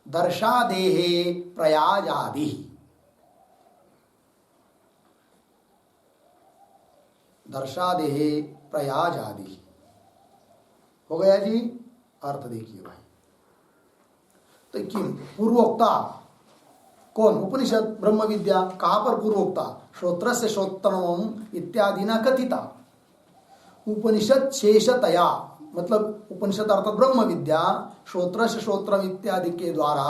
दर्शादेहे प्रयाजादि, दर्शादेहे प्रयाजादि। हो गया जी? अर्थ देखिए भाई। तो किम पूर्वोक्ता कौन? उपनिषद ब्रह्म विद्या। कहां पर पूर्वोक्ता? श्रोत्र से श्रोत्रम इत्यादि न कथिता। उपनिषद शेषतया मतलब उपनिषद अर्थात ब्रह्म विद्या श्रोत्र से श्रोत्रम इत्यादि के द्वारा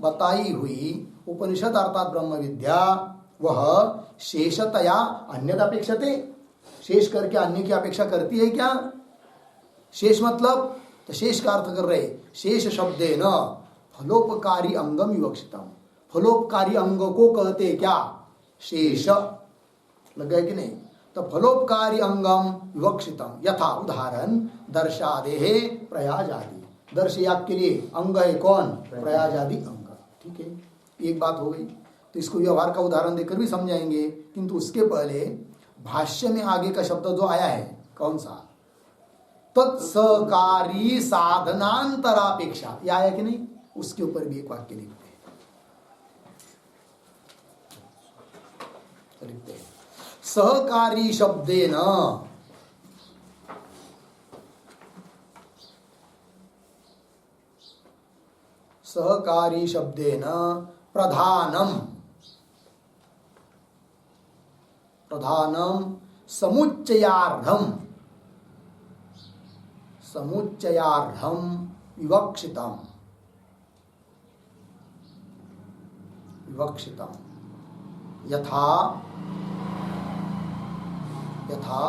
बताई हुई उपनिषद अर्थात ब्रह्म विद्या वह शेषतया अन्यद अपेक्षते, शेष करके अन्य की अपेक्षा करती है क्या? शेष मतलब, तो शेष का अर्थ कर रहे, शेष शब्दे न फलोपकारी अंगम विवक्षितम, फलोपकारी अंग को कहते क्या? शेष। लग गया कि नहीं? तो फलोपकारी अंगम विवक्षितम यथा उदाहरण दर्शादेहे प्रयाज आदि, दर्श याग के लिए अंग है कौन? प्रयाज आदि अंग। ठीक है, एक बात हो गई। तो इसको व्यवहार का उदाहरण देकर भी समझाएंगे, किंतु उसके पहले भाष्य में आगे का शब्द जो आया है कौन सा? तत्सहकारी साधनांतरापेक्षा, यह आया कि नहीं? उसके ऊपर भी एक वाक्य लिखते हैं, लिखते हैं सहकारी शब्देन, सहकारी शब्देन प्रधानम, प्रधानम समुच्चयार्धम, समुच्चयार्हम विवक्षितम यथा यथा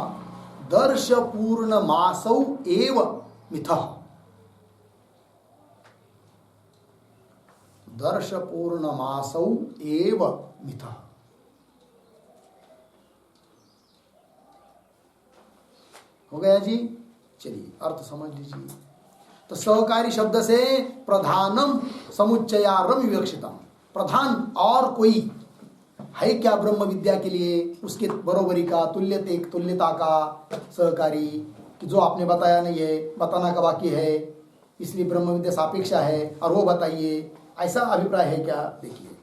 दर्श पूर्णमासौ एव मिथः, दर्श पूर्णमासौ एव मिथः। हो गया जी। चलिए अर्थ समझ लीजिए। तो सहकारी शब्द से प्रधानम समुच्चयार्हम विवक्षितम, प्रधान और कोई है क्या ब्रह्म विद्या के लिए, उसके बरोबरी का, तुल्यता का सहकारी कि जो आपने बताया नहीं है, बताना का बाकी है, इसलिए ब्रह्म विद्या सापेक्षा है, और वो बताइए, ऐसा अभिप्राय है क्या? देखिए,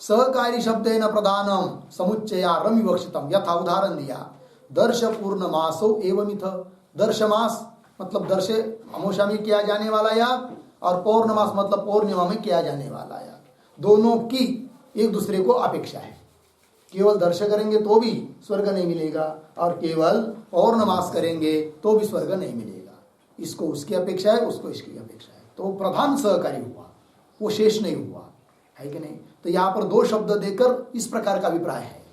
सहकारी शब्द है न प्रधानम समुच्चयार्हम विवक्षितम, यथा उदाहरण दिया दर्श पूर्णमासो एवमिथ। दर्शमास मतलब दर्श अमावस्या में किया जाने वाला याग, और पौर्णमास मतलब पौर्णिमा में किया जाने वाला याग, दोनों की एक दूसरे को अपेक्षा है। केवल दर्श करेंगे तो भी स्वर्ग नहीं मिलेगा, और केवल पौर्णमास करेंगे तो भी स्वर्ग नहीं मिलेगा। इसको उसकी अपेक्षा है, उसको इसकी अपेक्षा है, तो प्रधान सहकारी हुआ, वो शेष नहीं हुआ, है कि नहीं? तो यहाँ पर दो शब्द देकर इस प्रकार का अभिप्राय है,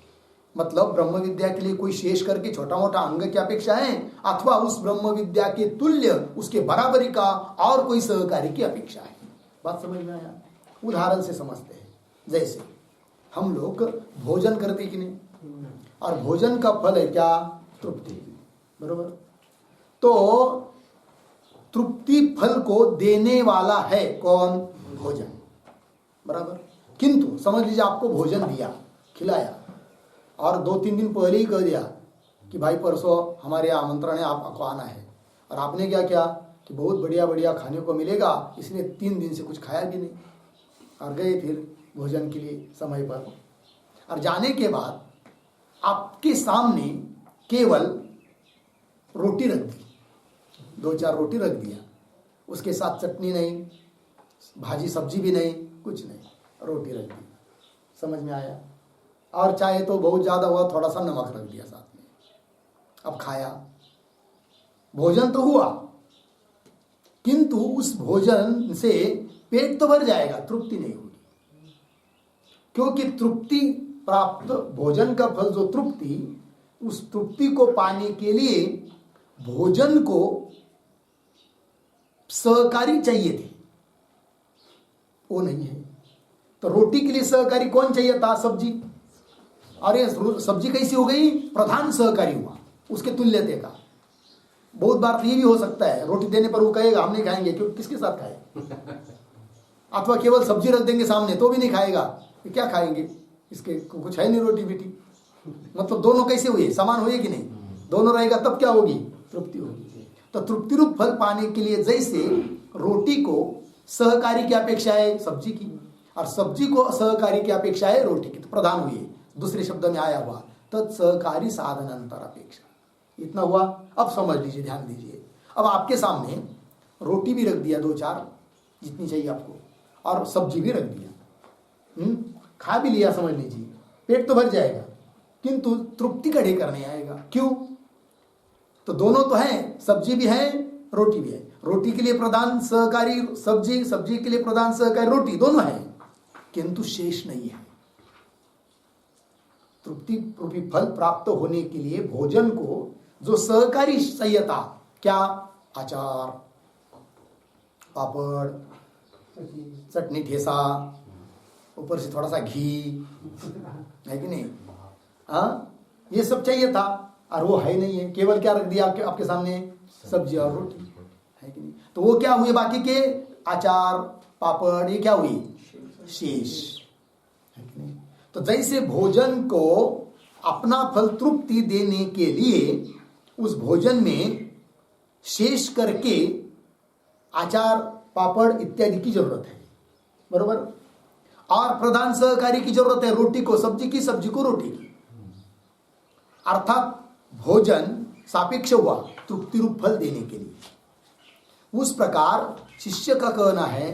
मतलब ब्रह्म विद्या के लिए कोई शेष करके छोटा मोटा अंग की अपेक्षा है, अथवा उस ब्रह्म विद्या के तुल्य उसके बराबरी का और कोई सहकारी की अपेक्षा है। बात समझ में आया? उदाहरण से समझते हैं। जैसे हम लोग भोजन करते कि नहीं, और भोजन का फल है क्या? तृप्ति, बरोबर? तो तृप्ति फल को देने वाला है कौन? भोजन, बराबर? किंतु समझ लीजिए आपको भोजन दिया, खिलाया, और 2-3 दिन पहले ही कह दिया कि भाई परसों हमारे यहाँ आमंत्रण है, आपको आना है, और आपने क्या किया कि बहुत बढ़िया बढ़िया खाने को मिलेगा, इसलिए 3 दिन से कुछ खाया भी नहीं, और गए फिर भोजन के लिए समय पर, और जाने के बाद आपके सामने केवल रोटी रख दी, 2-4 रोटी रख दिया, उसके साथ चटनी नहीं, भाजी सब्जी भी नहीं, कुछ नहीं, रोटी रख दी। समझ में आया? और चाहे तो बहुत ज़्यादा हुआ, थोड़ा सा नमक रख दिया साथ में, अब खाया, भोजन तो हुआ, किंतु उस भोजन से पेट तो भर जाएगा, तृप्ति नहीं होगी, क्योंकि तृप्ति प्राप्त भोजन का फल जो तृप्ति, उस तृप्ति को पाने के लिए भोजन को सहकारी चाहिए थे, वो नहीं है। तो रोटी के लिए सहकारी कौन चाहिए था? सब्जी। अरे सब्जी कैसी हो गई? प्रधान सहकारी हुआ उसके तुल्यते का। बहुत बार तो ये भी हो सकता है, रोटी देने पर वो कहेगा हम नहीं खाएंगे, क्यों? किसके साथ खाए? अथवा केवल सब्जी रख देंगे सामने तो भी नहीं खाएगा, क्या खाएंगे? इसके कुछ है नहीं रोटी बेटी। मतलब दोनों कैसे हुए? समान हुए कि नहीं? दोनों रहेगा तब क्या होगी? तृप्ति होगी। तो तृप्ति रूप फल पाने के लिए जैसे रोटी को सहकारी की अपेक्षा है सब्जी की, और सब्जी को सहकारी की अपेक्षा है रोटी की, तो प्रधान हुए। दूसरे शब्द में आया हुआ तत्सहकारी साधन अंतर अपेक्षा, इतना हुआ। अब समझ लीजिए, ध्यान दीजिए। अब आपके सामने रोटी भी रख दिया 2-4 जितनी चाहिए आपको, और सब्जी भी रख दिया, खा भी लिया, समझ लीजिए पेट तो भर जाएगा, किंतु तृप्ति कड़े करने आएगा। क्यों? तो दोनों तो हैं, सब्जी भी है, रोटी भी है। रोटी के लिए प्रधान सहकारी सब्जी, सब्जी के लिए प्रधान सहकारी रोटी, दोनों है, किंतु शेष नहीं है। तृप्ति रूपी फल प्राप्त होने के लिए भोजन को जो सहकारी चाहिए था, क्या? अचार, पापड़, चटनी, ठेसा, ऊपर से थोड़ा सा घी, है कि नहीं? हाँ, ये सब चाहिए था, और वो है नहीं है, केवल क्या रख दिया आपके सामने? सब्जी और रोटी, है कि नहीं? तो वो क्या हुए? बाकी के अचार, पापड़, ये क्या हुई? शेष, है कि नहीं? तो जैसे भोजन को अपना फल तृप्ति देने के लिए उस भोजन में शेष करके अचार, पापड़ इत्यादि की जरूरत है, बरोबर? और प्रधान सहकारी की जरूरत है रोटी को सब्जी की, सब्जी को रोटी की। अर्थात भोजन सापेक्ष हुआ तृप्ति रूप फल देने के लिए। उस प्रकार शिष्य का कहना है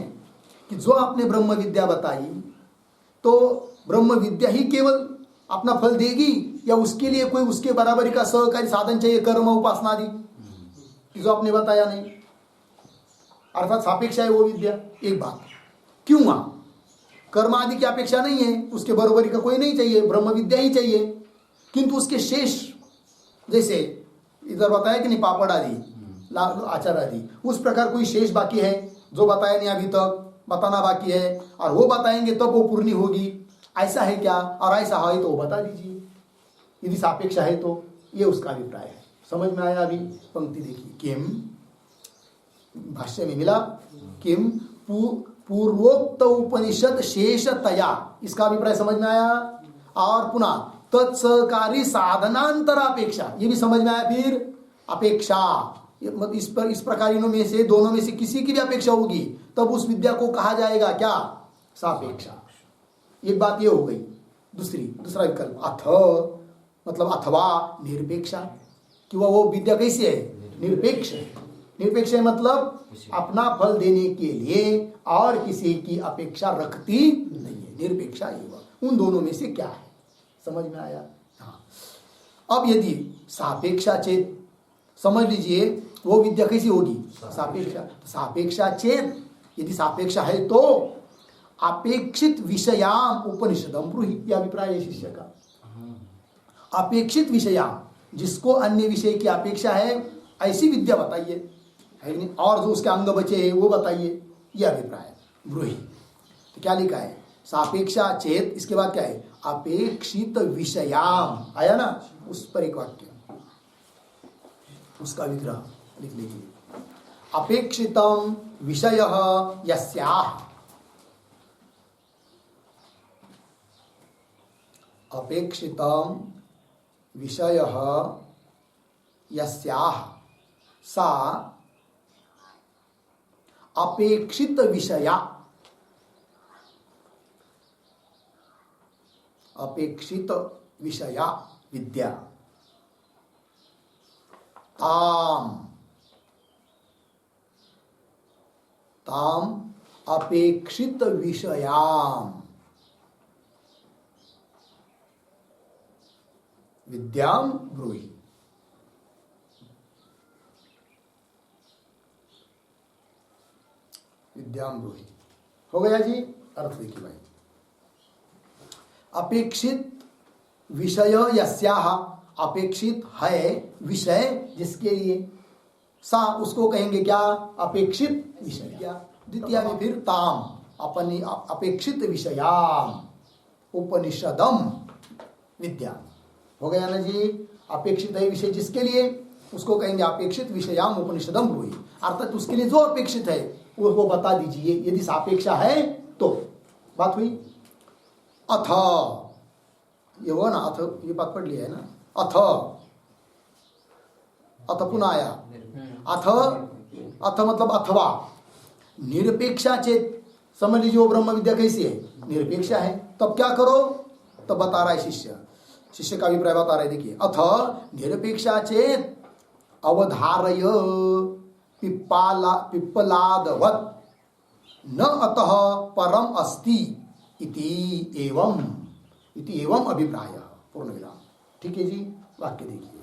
कि जो आपने ब्रह्म विद्या बताई, तो ब्रह्म विद्या ही केवल अपना फल देगी, या उसके लिए कोई उसके बराबरी का सहकारी साधन चाहिए, कर्म, उपासना आदि, जो आपने बताया नहीं? अर्थात सापेक्ष है वो विद्या। एक बात, क्यों? कर्म आदि की अपेक्षा नहीं है, उसके बरोबरी का कोई नहीं चाहिए, ब्रह्म विद्या ही चाहिए। किंतु उसके शेष, जैसे इधर बताया कि नहीं, पापड़ आदि, आचार आदि, उस प्रकार कोई शेष बाकी है जो बताया नहीं अभी तक, बताना बाकी है, और वो बताएंगे तब वो पूर्णी होगी। ऐसा है क्या? और ऐसा है तो वो बता दीजिए, यदि सापेक्ष है तो। ये उसका अभिप्राय है। समझ में आया? अभी पंक्ति देखिए, किम, भाष्य में मिला, किम पूर्वोक्त उपनिषद शेषतया, इसका अभिप्राय समझ में आया। और पुनः तत्सहकारी साधनांतरापेक्षा, ये भी समझ में आया। फिर अपेक्षा, इस प्रकार में से दोनों में से किसी की भी अपेक्षा होगी तब उस विद्या को कहा जाएगा क्या? सापेक्षा। एक बात ये हो गई। दूसरा विकल्प, अथ मतलब अथवा निरपेक्षा, कि वह विद्या कैसी है? निरपेक्ष है। निरपेक्ष है मतलब अपना फल देने के लिए और किसी की अपेक्षा रखती नहीं है, निरपेक्षा ही वह। उन दोनों में से क्या है? समझ में आया? हाँ। अब यदि सापेक्षा चेत, समझ लीजिए वो विद्या कैसी होगी? सापेक्षा। सापेक्षा चेत, यदि सापेक्षा है तो अपेक्षित विषयाम उपनिषदम ब्रूहि, यह अभिप्राय है शिष्य का। अपेक्षित विषयाम, जिसको अन्य विषय की अपेक्षा है ऐसी विद्या बताइए, है नहीं? और जो उसके अंग बचे हैं वो बताइए, यह अभिप्राय है ब्रूहि। तो क्या लिखा है? सापेक्षा चेत, इसके बाद क्या है? अपेक्षित विषयाम, आया ना? उस पर एक वाक्य, उसका विग्रह लिख लीजिए। अपेक्षितम विषयः यस्याः, अपेक्षितम विषयः यस्याः सा अपेक्षित विषया, अपेक्षित विषया विद्या, ताम अपेक्षित विषयाम विद्याम ब्रूहि। विद्याम ब्रूहि हो गया जी। अर्थ देखिए भाई, अपेक्षित विषय यस्याह, अपेक्षित है विषय जिसके लिए, सा उसको कहेंगे क्या? अपेक्षित विषय। द्वितीय में फिर ताम, अपनी अपेक्षित विषयाम उपनिषदम विद्या। हो गया ना जी? अपेक्षित है विषय जिसके लिए, उसको कहेंगे अपेक्षित विषयाम उपनिषदम ब्रूहि। अर्थात उसके लिए जो अपेक्षित है वो बता दीजिए, यदि सापेक्षा है तो। बात हुई? अथ, ये हुआ ना, अथ, ये बात पढ़ लिया है ना। अथ, अथ पुनः आया। अथ, अथ मतलब अथवा निरपेक्षा चेत, समझ लीजिए वो ब्रह्म विद्या कैसी है? निरपेक्षा है। तब क्या करो? तब बता रहा है शिष्य का अभिप्राय बता रहे। देखिए, अथ निरपेक्षा चेत अवधारय पिप्पलादवत् न अतः परम अस्ति इति एवं अभिप्राय। पूर्ण विराम। ठीक है जी। वाक्य देखिए,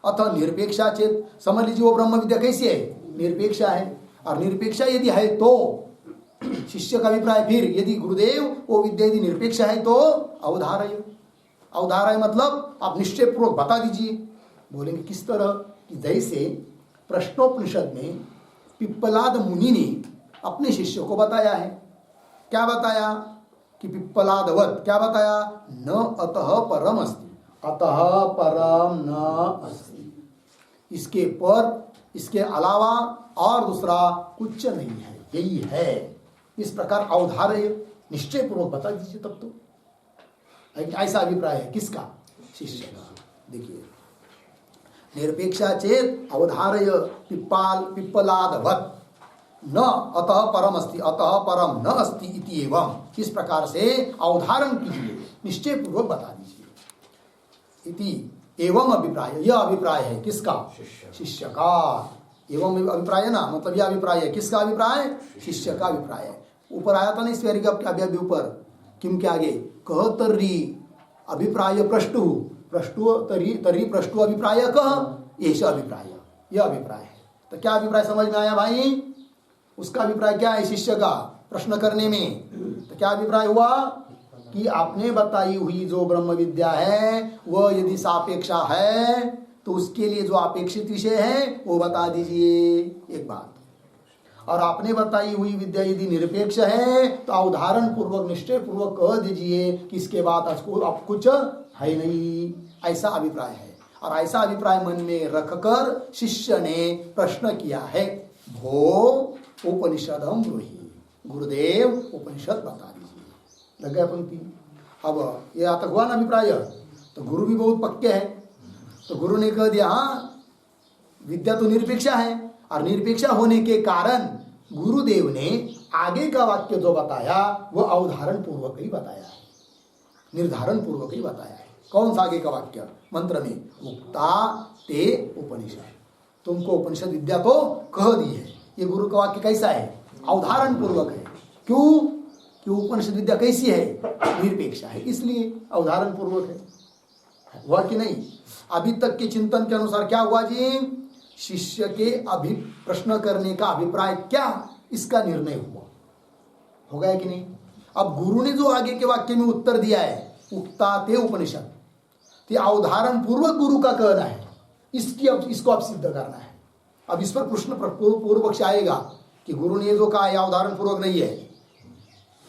अतः निरपेक्षा चेत, समझ लीजिए वो ब्रह्म विद्या कैसी है? निरपेक्षा है। और निरपेक्षा यदि है तो शिष्य का अभिप्राय, फिर यदि गुरुदेव वो विद्या यदि निरपेक्षा है तो अवधारय। अवधारय मतलब आप निश्चय पूर्वक बता दीजिए। बोलेंगे किस तरह? कि जैसे प्रश्नोपनिषद में पिप्पलाद मुनि ने अपने शिष्य को बताया है। क्या बताया? कि पिप्पलादवत, क्या बताया? न अतः परम अस्ति, अतः परम न अस्ति, इसके पर, इसके अलावा और दूसरा कुछ नहीं है, यही है। इस प्रकार अवधारय निश्चय पूर्वक बता दीजिए तब तो। लेकिन ऐसा अभिप्राय है किसका? शिष्य का। देखिए, निरपेक्षा चेत अवधारय पिप्पलादवत् न अतः परम अस्ति, अतः परम न अस्ति इति एवं, इस प्रकार से अवधारण कीजिए, निश्चय पूर्वक बता दीजिए। इति एवं अभिप्राय, यह अभिप्राय है किसका? शिष्य का। एवं अभिप्राय ना, मतलब यह अभिप्राय है किसका? अभिप्राय शिष्य का अभिप्राय है। ऊपर आया था ना इस अभी ऊपर, किम के आगे कह तर्री अभिप्राय प्रष्टु, प्रष्टु तर्री प्रष्टु अभिप्राय कह, ऐसा अभिप्राय, यह अभिप्राय है। तो क्या अभिप्राय समझ में आया भाई? उसका अभिप्राय क्या है शिष्य का प्रश्न करने में? तो क्या अभिप्राय हुआ कि आपने बताई हुई जो ब्रह्म विद्या है वह यदि सापेक्षा है तो उसके लिए जो अपेक्षित विषय है वो बता दीजिए, एक बात। और आपने बताई हुई विद्या यदि निरपेक्ष है तो उदाहरण पूर्वक निश्चय पूर्वक कह दीजिए कि इसके बाद अब कुछ है नहीं, ऐसा अभिप्राय है। और ऐसा अभिप्राय मन में रखकर शिष्य ने प्रश्न किया है, भो उपनिषदम ब्रूहि, गुरुदेव उपनिषद बता दीजिए। लग गया पंक्ति। अब ये तक हुआ ना अभिप्राय, तो गुरु भी बहुत पक्के हैं। तो गुरु ने कह दिया हाँ विद्या तो निरपेक्षा है, और निरपेक्षा होने के कारण गुरुदेव ने आगे का वाक्य जो बताया वो अवधारण पूर्वक ही बताया है, निर्धारण पूर्वक ही बताया है। कौन सा आगे का वाक्य? मंत्र में उक्ता ते उपनिषद, तुमको उपनिषद विद्या तो कह दी है। ये गुरु का वाक्य कैसा है? अवधारण पूर्वक है। क्यों? कि उपनिषद विद्या कैसी है? निरपेक्षा है, इसलिए अवधारण पूर्वक है। हुआ कि नहीं? अभी तक के चिंतन के अनुसार क्या हुआ जी? शिष्य के प्रश्न करने का अभिप्राय क्या, इसका निर्णय हुआ। हो गया कि नहीं? अब गुरु ने जो आगे के वाक्य में उत्तर दिया है उक्ता ते उपनिषद, तो अवधारण पूर्वक गुरु का कहना है, इसको अब सिद्ध करना है। अब इस पर प्रश्न पूर्व पक्ष आएगा कि गुरु ने जो कहा है अवधारण पूर्वक नहीं है,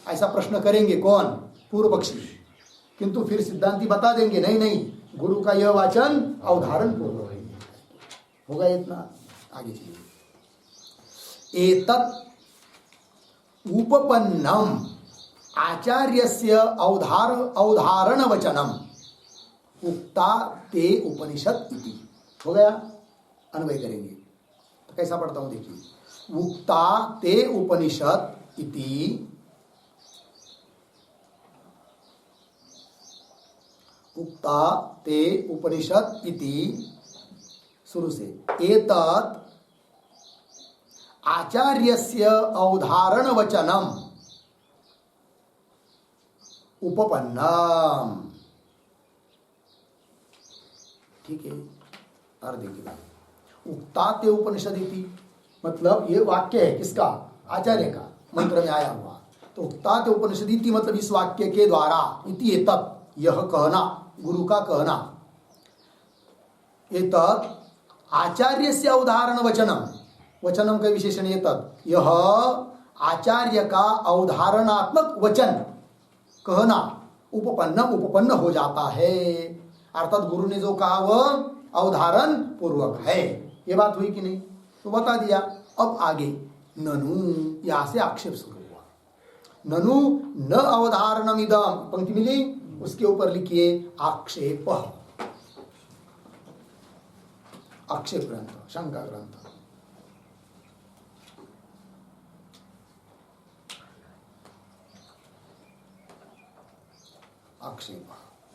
ऐसा प्रश्न करेंगे कौन? पूर्व पक्षी। किंतु फिर सिद्धांती बता देंगे नहीं नहीं, गुरु का यह वाचन अवधारण पूर्वक है। होगा इतना? आगे चलिए। एतत् उपपन्नम आचार्यस्य अवधारण वचनम उक्ता ते उपनिषद इति। हो गया? अन्वय करेंगे तो कैसा पढ़ता हूं देखिए। उक्ता ते उपनिषद इति, उक्ता ते उपनिषद इति, शुरू से एतत् आचार्यस्य अवधारण वचनम उपपन्नम। ठीक है? और देखिए उक्ता ते उपनिषद इति मतलब ये वाक्य है किसका? आचार्य का, मंत्र में आया हुआ। तो उक्ता ते उपनिषद इति मतलब इस वाक्य के द्वारा, इति एतत् यह कहना, गुरु का कहना, एतत् आचार्य से अवधारण वचनम, वचनम का विशेषण एतत्, यह आचार्य का अवधारणात्मक वचन कहना उपपन्न हो जाता है। अर्थात गुरु ने जो कहा वह अवधारण पूर्वक है। ये बात हुई कि नहीं? तो बता दिया। अब आगे ननु, यहां से आक्षेप शुरू हुआ। ननु न अवधारणम इदम, पंक्ति मिली, उसके ऊपर लिखिए आक्षेप। आक्षेप ग्रंथ, शंका ग्रंथ। आक्षेप,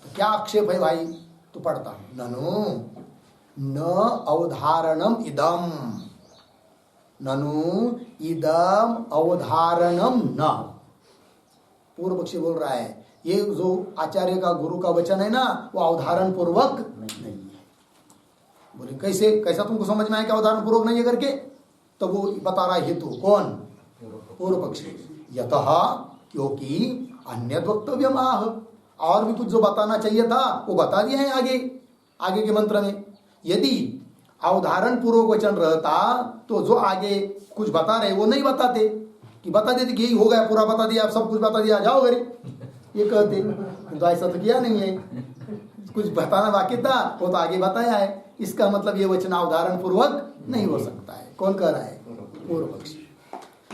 तो क्या आक्षेप है भाई? तो पढ़ता हूं। ननु न अवधारणम इदम, ननु इदम अवधारणम न। पूर्व पक्षी बोल रहा है ये जो आचार्य का गुरु का वचन है ना वो अवधारण पूर्वक नहीं है। बोले कैसे? कैसा तुमको समझ में आया कि अवधारण पूर्वक नहीं है करके? तो वो बता रहा है हेतु। कौन? पूर्व पक्षी। यतः, क्योंकि अन्य वक्तव्यम आह, और भी कुछ जो बताना चाहिए था वो बता दिया है आगे के मंत्र में। यदि अवधारण पूर्वक वचन रहता तो जो आगे कुछ बता रहे वो नहीं बताते, कि बता देते कि यही हो गया, पूरा बता दिया, सब कुछ बता दिया, जाओ घरे, ये कहते। तो ऐसा तो किया नहीं है, कुछ बताना बाकी था वो तो आगे बताया है। इसका मतलब ये वचन अवधारण पूर्वक नहीं हो सकता है। कौन कह रहा है? पूर्व पक्षी।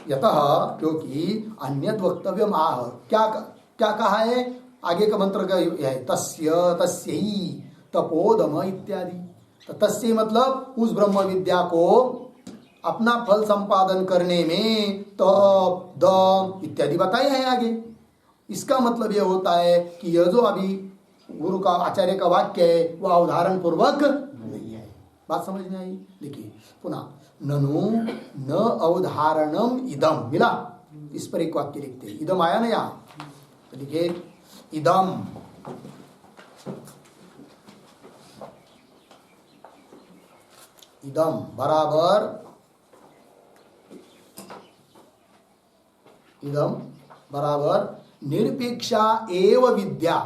यतः, क्योंकि अन्यत् वक्तव्यम आह, क्या कहा है? आगे का मंत्र का है तस्य तस्यै तपोदम इत्यादि। तो तस्य मतलब उस ब्रह्म विद्या को अपना फल संपादन करने में तप दम इत्यादि बताया है आगे। इसका मतलब यह होता है कि यह जो अभी गुरु का आचार्य का वाक्य है वह अवधारण पूर्वक नहीं है। बात समझ में आई? देखिए पुनः, ननु न अवधारणम इदम, मिला? इस पर एक वाक्य लिखते हैं। इदम आया ना यहाँ, तो लिखे इदम, इदम बराबर इदम बराबर निरपेक्षा एव विद्या,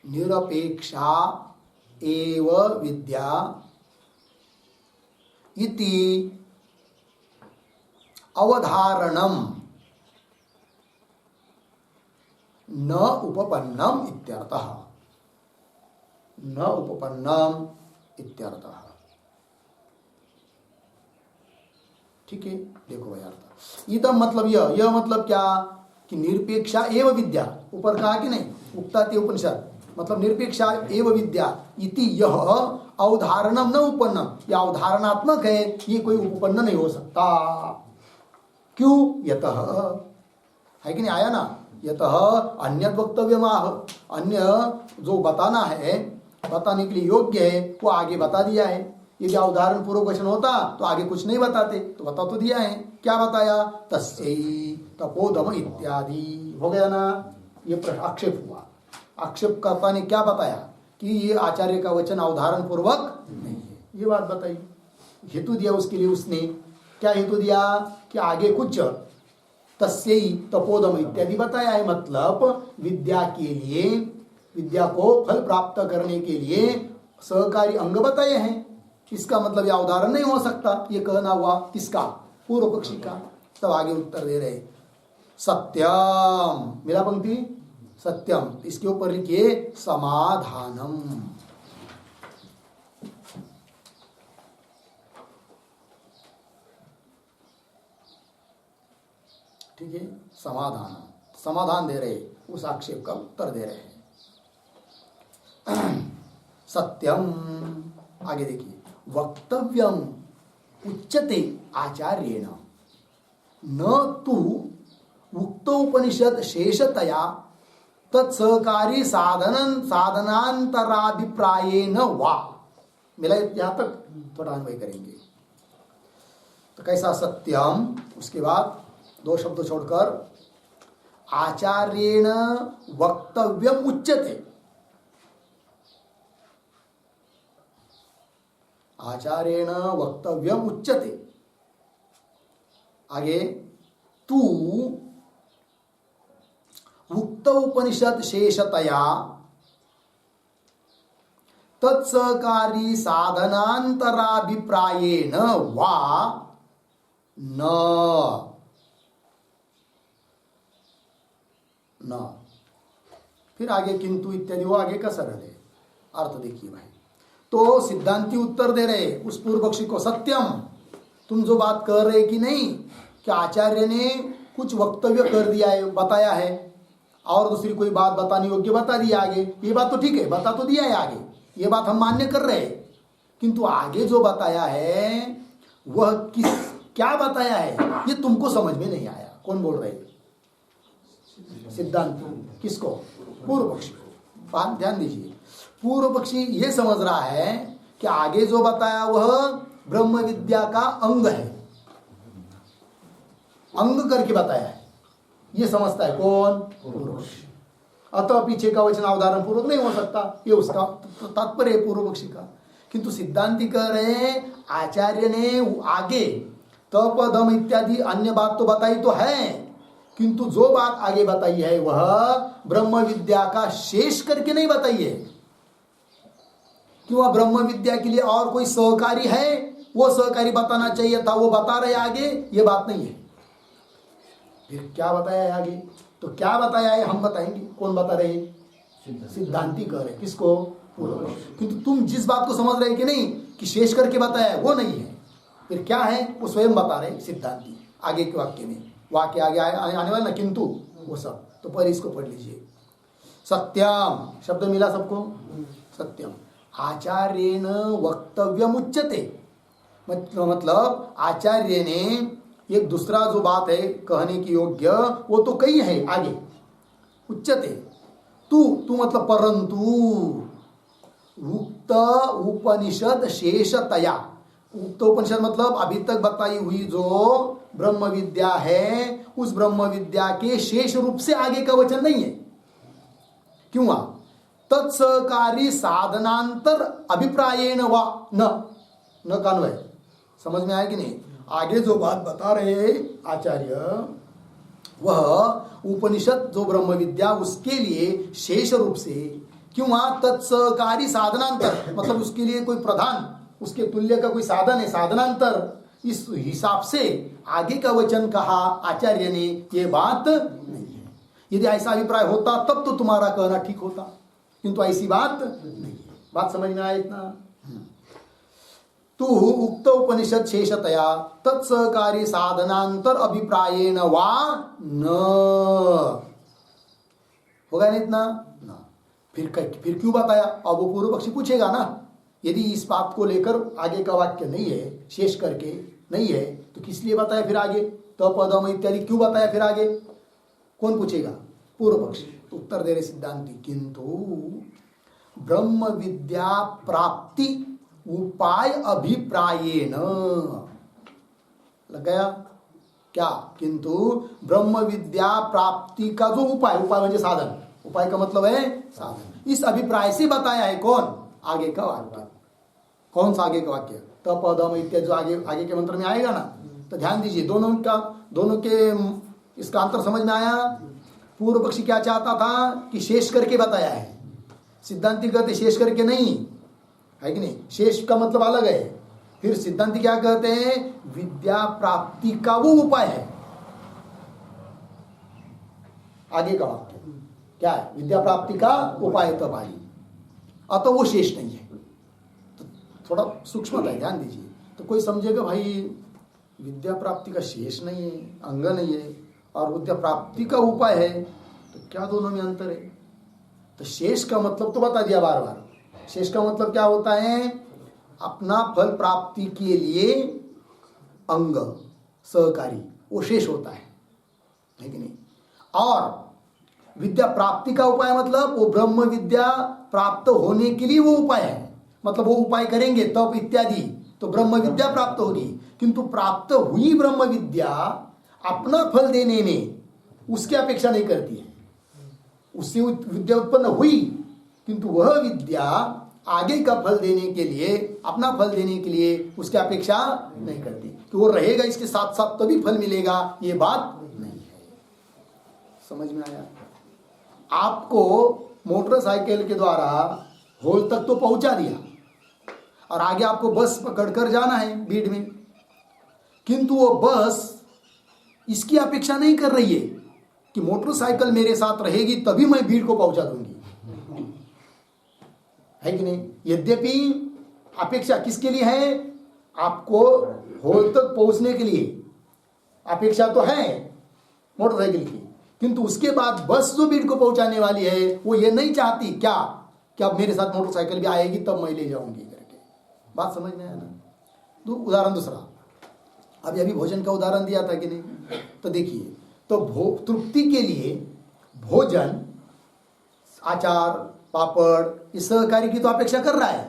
निरपेक्षा एव विद्या इति अवधारणम न उपपन्नम इत्यर्थः, न उपपन्नम इत्यर्थः। ठीक है, देखो भाई अर्थ इदम मतलब यह मतलब क्या कि निरपेक्षा एव विद्या, ऊपर कहा कि नहीं, उक्ताति उपनिषद मतलब निरपेक्षा एव विद्या इति यह अवधारणम न उपपन्नम, यह अवधारणात्मक है, ये कोई उपपन्न नहीं हो सकता। क्यों? यतः, है कि नहीं, आया ना, यतः अन्य वक्तव्यमाह, अन्य जो बताना है, बताने के लिए योग्य है वो आगे बता दिया है। यदि उदाहरण पूर्वक वचन होता तो आगे कुछ नहीं बताते, तो बता तो दिया है। क्या बताया? तस्यै तपोदम इत्यादि, हो गया ना, ये आक्षेप हुआ। आक्षेपकर्ता ने क्या बताया कि ये आचार्य का वचन उदाहरण पूर्वक नहीं है, ये बात बताई, हेतु दिया उसके लिए। उसने क्या हेतु दिया कि आगे कुछ तस्यै तपोदम इत्यादि बताया है, मतलब विद्या के लिए, विद्या को फल प्राप्त करने के लिए सहकारी अंग बताए हैं। इसका मतलब यह उदाहरण नहीं हो सकता, ये कहना हुआ किसका? पूर्व पक्षी का। तब आगे उत्तर दे रहे सत्यम, मिला पंक्ति, सत्यम, इसके ऊपर लिखिए समाधानम। ठीक है, समाधान, समाधान दे रहे, उस आक्षेप का उत्तर दे रहे हैं। सत्यम, आगे देखिए, वक्तव्यम उच्यते आचार्येण न तु उक्तोपनिषद शेषतया तत्सहकारी साधनांतराभिप्रायेण वा। मिला यहां तक? थोड़ा अन्वय करेंगे तो कैसा? सत्यम, उसके बाद दो शब्द छोड़कर आचार्येण वक्तव्यम उच्यते, आचार्येण वक्तव्यम उच्यते। आगे तू उक्त उपनिषद शेषतया तत्सहकारी साधनांतराभिप्रायेण वा न। फिर आगे किंतु इत्यादि, वो आगे का सरल है। अर्थ देखिए भाई, तो सिद्धांती उत्तर दे रहे उस पूर्व पक्षी को, सत्यम, तुम जो बात कर रहे कि नहीं कि आचार्य ने कुछ वक्तव्य कर दिया है, बताया है, और दूसरी कोई बात बताने योग्य बता दिया आगे, ये बात तो ठीक है, बता तो दिया है आगे, ये बात हम मान्य कर रहे हैं, किंतु आगे जो बताया है वह क्या बताया है ये तुमको समझ में नहीं आया। कौन बोल रहे? सिद्धांत। किसको? पूर्व पक्षी को। बात ध्यान दीजिए, पूर्व पक्षी ये समझ रहा है कि आगे जो बताया वह ब्रह्म विद्या का अंग है, अंग करके बताया है, ये समझता है। कौन? पूर्व पक्षी। अतः पीछे का वचन उदाहरण पूर्वक नहीं हो सकता, ये उसका तात्पर्य है पूर्व पक्षी का। किंतु सिद्धांती कह रहे हैं आचार्य ने आगे तप दम इत्यादि अन्य बात तो बताई तो है, किंतु जो बात आगे बताई है वह ब्रह्म विद्या का शेष करके नहीं बताई है। क्यों? ब्रह्म विद्या के लिए और कोई सहकारी है, वो सहकारी बताना चाहिए था, वो बता रहे आगे, ये बात नहीं है। फिर क्या बताया है आगे? तो क्या बताया है हम बताएंगे। कौन बता रहे? सिद्धांती कह रहे। किसको? पूर्व। किंतु तुम जिस बात को समझ रहे कि नहीं कि शेष करके बताया है वो नहीं है, फिर क्या है वो स्वयं बता रहे सिद्धांती आगे के वाक्य में। वाक्य आगे आने वाला ना, किंतु वो सब तो पहले इसको पढ़ लीजिए। सत्यम शब्द मिला सबको? सत्यम आचार्येण वक्तव्यम उच्यते, मतलब आचार्य ने एक दूसरा जो बात है कहने की योग्य वो तो कही है आगे। उच्यते तू मतलब परंतु, उक्त उपनिषद शेषतया, उक्त उपनिषद मतलब अभी तक बताई हुई जो ब्रह्म विद्या है उस ब्रह्म विद्या के शेष रूप से आगे का वचन नहीं है। क्यों? तत्सहकारी साधनांतर अभिप्रायेण वा न कान्वय। समझ में आया कि नहीं? आगे जो बात बता रहे आचार्य, वह उपनिषद जो ब्रह्म विद्या उसके लिए शेष रूप से किंवा तत्सहकारी साधनांतर, मतलब उसके लिए कोई प्रधान, उसके तुल्य का कोई साधन है, साधनांतर, इस हिसाब से आगे का वचन कहा आचार्य ने, ये बात नहीं है। यदि ऐसा अभिप्राय होता तब तो तुम्हारा कहना ठीक होता, किंतु ऐसी बात नहीं है। बात समझ में आया इतना? तू उक्त उपनिषद शेषतया तत्सहकारी साधनांतर अभिप्रायेण वा न, होगा नहीं इतना ना? फिर क्यों बताया? अब वो पूर्व पक्षी पूछेगा ना, यदि इस बात को लेकर आगे का वाक्य नहीं है, शेष करके नहीं है, तो किस लिए बताया फिर आगे? तपदम इत्यादि क्यों बताया फिर आगे? कौन पूछेगा? पूर्व पक्षी। उत्तर दे रहे सिद्धांती, किंतु ब्रह्म विद्या प्राप्ति उपाय अभिप्रायेण, लग गया क्या? किंतु ब्रह्म विद्या प्राप्ति का जो उपाय, उपाय म्हणजे साधन, उपाय का मतलब है साधन, इस अभिप्राय से बताया है। कौन? आगे का वाक्य। कौन सा आगे का वाक्य? तपदम इत्यादि जो आगे के मंत्र में आएगा ना, तो ध्यान दीजिए, दोनों के इसका अंतर समझ में आया। पूर्व पक्षी क्या चाहता था कि शेष करके बताया है, सिद्धांती कहते शेष करके नहीं है कि नहीं, शेष का मतलब अलग है। फिर सिद्धांती क्या कहते हैं? विद्या प्राप्ति का वो उपाय है। आगे का वाक्य क्या है? विद्या प्राप्ति का उपाय तब आई, अतः वो शेष नहीं है। तो थोड़ा सूक्ष्मता है, ध्यान दीजिए। तो कोई समझेगा भाई विद्या प्राप्ति का शेष नहीं है, अंग नहीं है, और विद्या प्राप्ति का उपाय है, तो क्या दोनों में अंतर है? तो शेष का मतलब तो बता दिया बार बार। शेष का मतलब क्या होता है? अपना फल प्राप्ति के लिए अंग सहकारी, वो शेष होता है कि नहीं? और विद्या प्राप्ति का उपाय मतलब वो ब्रह्म विद्या प्राप्त होने के लिए वो उपाय है, मतलब वो उपाय करेंगे तब इत्यादि तो ब्रह्म विद्या प्राप्त होगी। किंतु प्राप्त हुई ब्रह्म विद्या अपना फल देने में उसकी अपेक्षा नहीं करती है। उससे विद्या उत्पन्न हुई, किंतु वह विद्या आगे का फल देने के लिए, अपना फल देने के लिए उसकी अपेक्षा नहीं करती कि वो रहेगा इसके साथ साथ तभी फल मिलेगा, ये बात नहीं है। समझ में आया? आपको मोटरसाइकिल के द्वारा होल तक तो पहुंचा दिया और आगे आपको बस पकड़कर जाना है भीड़ में, किंतु वो बस इसकी अपेक्षा नहीं कर रही है कि मोटरसाइकिल मेरे साथ रहेगी तभी मैं भीड़ को पहुंचा दूंगी, है कि नहीं? यद्यपि अपेक्षा किसके लिए है? आपको होल तक पहुंचने के लिए अपेक्षा तो है मोटरसाइकिल की, किंतु उसके बाद बस जो भीड़ को पहुंचाने वाली है वो ये नहीं चाहती क्या कि अब मेरे साथ मोटरसाइकिल भी आएगी तब मैं ले जाऊंगी करके। बात समझ में आया ना? तो उदाहरण दूसरा, अभी भोजन का उदाहरण दिया था कि नहीं? तो देखिए, तो तृप्ति के लिए भोजन, आचार, पापड़, इस सहकारी की तो अपेक्षा कर रहा है।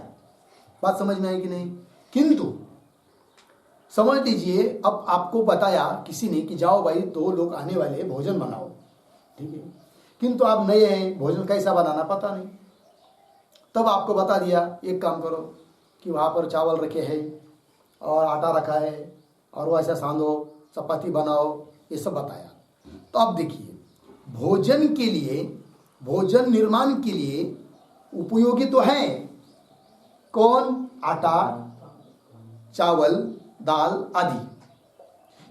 बात समझ में आई कि नहीं? किंतु समझ लीजिए, अब आपको बताया किसी ने कि जाओ भाई 2 लोग आने वाले, भोजन बनाओ, ठीक है, किंतु आप नए हैं, भोजन कैसा बनाना पता नहीं। तब आपको बता दिया एक काम करो कि वहाँ पर चावल रखे हैं और आटा रखा है और वो ऐसा साँधो, चपाती बनाओ, ये सब बताया। तो अब देखिए, भोजन के लिए, भोजन निर्माण के लिए उपयोगी तो है कौन? आटा, चावल, दाल आदि,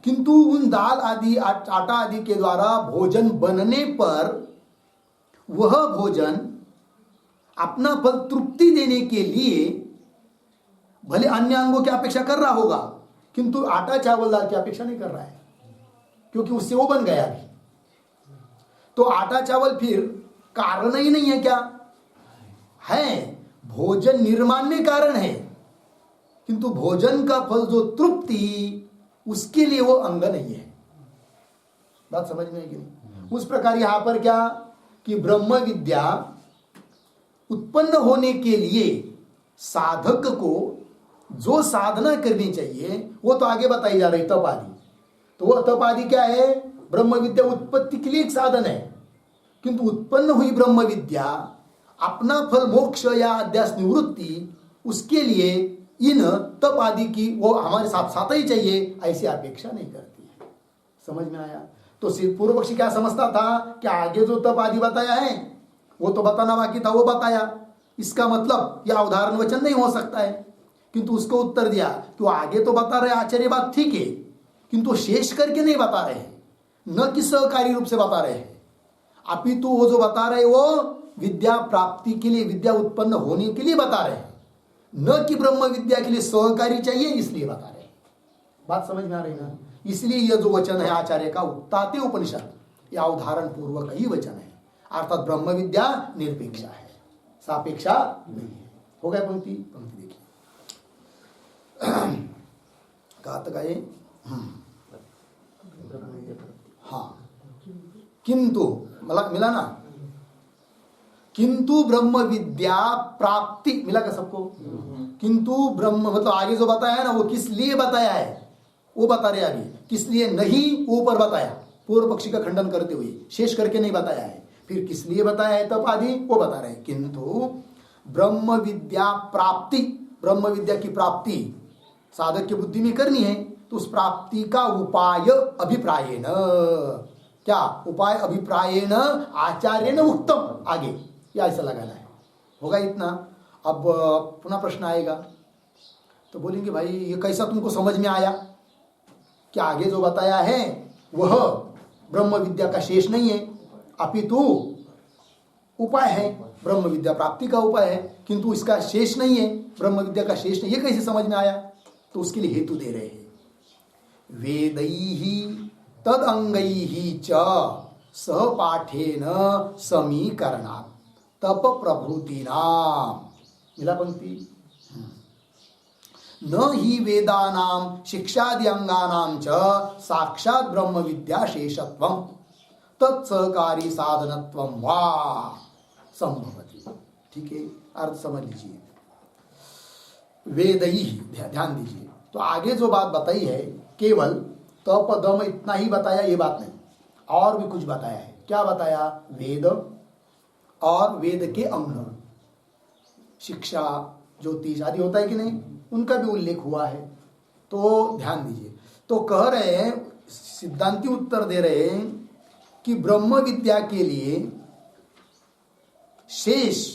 किंतु उन दाल आदि, आटा आदि के द्वारा भोजन बनने पर वह भोजन अपना फल तृप्ति देने के लिए भले अन्य अंगों की अपेक्षा कर रहा होगा, किंतु आटा, चावल, दाल की अपेक्षा नहीं कर रहा है, क्योंकि उससे वो बन गया अभी। तो आटा चावल फिर कारण ही नहीं है क्या? है, भोजन निर्माण में कारण है, किंतु भोजन का फल जो तृप्ति, उसके लिए वो अंग नहीं है। बात समझ में है कि नहीं? उस प्रकार यहां पर क्या कि ब्रह्म विद्या उत्पन्न होने के लिए साधक को जो साधना करनी चाहिए वो तो आगे बताई जा रही, तप आदि। तो वो तप आदि क्या है? ब्रह्म विद्या उत्पत्ति के लिए एक साधन है, किंतु उत्पन्न हुई ब्रह्म विद्या अपना फल मोक्ष या अध्यास निवृत्ति, उसके लिए इन तप आदि की वो हमारे साथ साथ ही चाहिए, ऐसी अपेक्षा नहीं करती है। समझ में आया? तो पूर्व पक्षी क्या समझता था कि आगे जो तप आदि बताया है वो तो बताना बाकी था, वो बताया, इसका मतलब यह उदाहरण वचन नहीं हो सकता है। किंतु उसको उत्तर दिया कि वो आगे तो बता रहे आचार्य, बात ठीक है, किंतु शेष करके नहीं बता रहे हैं, न कि सहकारी रूप से बता रहे हैं, अपितु वो जो बता रहे वो विद्या प्राप्ति के लिए, विद्या उत्पन्न होने के लिए बता रहे हैं, न कि ब्रह्म विद्या के लिए सहकारी चाहिए इसलिए बता रहे हैं। बात समझ में आ रही ना? इसलिए यह जो वचन है आचार्य का उत्ताते उपनिषद, यह उदाहरण पूर्वक ही वचन है, अर्थात ब्रह्म विद्या निरपेक्षा है, सापेक्षा नहीं है। हो गया पंक्ति? पंक्ति देखिए कहा तक आए? हाँ, किंतु मिला ना, किंतु ब्रह्म विद्या प्राप्ति मिला का सबको? किंतु ब्रह्म मतलब आगे जो बताया है ना वो किस लिए बताया है वो बता रहे आगे, किस लिए नहीं ऊपर बताया, पूर्व पक्षी का खंडन करते हुए, शेष करके नहीं बताया है। फिर किस लिए बताया है तब आदि वो बता रहे हैं। किंतु ब्रह्म विद्या प्राप्ति, ब्रह्म विद्या की प्राप्ति साधक की बुद्धि में करनी है, तो उस प्राप्ति का उपाय अभिप्रायेण, क्या उपाय? अभिप्रायेण आचार्येण उक्तम, आगे या ऐसा लगाना है। होगा इतना? अब पुनः प्रश्न आएगा तो बोलेंगे भाई ये कैसा तुमको समझ में आया? क्या आगे जो बताया है वह ब्रह्म विद्या का शेष नहीं है, अपितु उपाय है, ब्रह्म विद्या प्राप्ति का उपाय है, किंतु इसका शेष नहीं है, ब्रह्म विद्या का शेष नहीं, ये कैसे समझ में आया? तो उसके लिए हेतु दे रहे हैं, वेदैहि तद अंगैहि च सहपाठेन समीकरणात् तप प्रभृतीनाम। मिला पंक्ति? न ही वेदानाम शिक्षादि अंगानाम च साक्षात ब्रह्म विद्या शेषत्वम तत्सहकारी साधनत्वम वा संभवति। ठीक है, अर्थ समझ लीजिए। वेदैहि, ध्यान दीजिए, तो आगे जो बात बताई है केवल तप दम इतना ही बताया, ये बात नहीं, और भी कुछ बताया है। क्या बताया? वेद और वेद के अंग, शिक्षा, ज्योतिष आदि होता है कि नहीं, उनका भी उल्लेख हुआ है। तो ध्यान दीजिए, तो कह रहे हैं, सिद्धांती उत्तर दे रहे हैं कि ब्रह्म विद्या के लिए शेष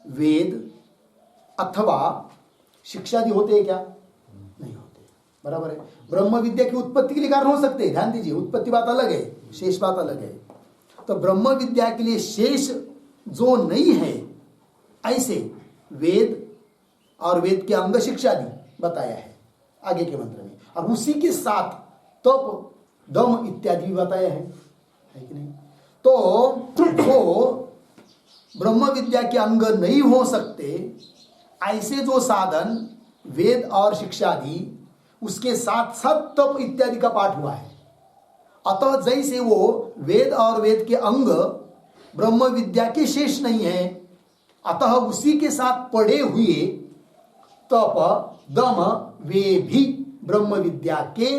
वेद अथवा शिक्षादि होते हैं क्या? नहीं होते। बराबर है। ब्रह्म विद्या की उत्पत्ति के लिए कारण हो सकते हैं, ध्यान दीजिए, उत्पत्ति बात अलग है, शेष बात अलग है। तो ब्रह्म विद्या के लिए शेष जो नहीं है, ऐसे वेद और वेद के अंग शिक्षादि बताया है आगे के मंत्र में, और उसी के साथ तप दम इत्यादि भी बताया है कि नहीं? तो जो ब्रह्म विद्या के अंग नहीं हो सकते, ऐसे जो साधन वेद और शिक्षादि, उसके साथ साथ तप इत्यादि का पाठ हुआ है। अतः जैसे वो वेद और वेद के अंग ब्रह्म विद्या के शेष नहीं है, अतः उसी के साथ पढ़े हुए तप दम वे भी ब्रह्म विद्या के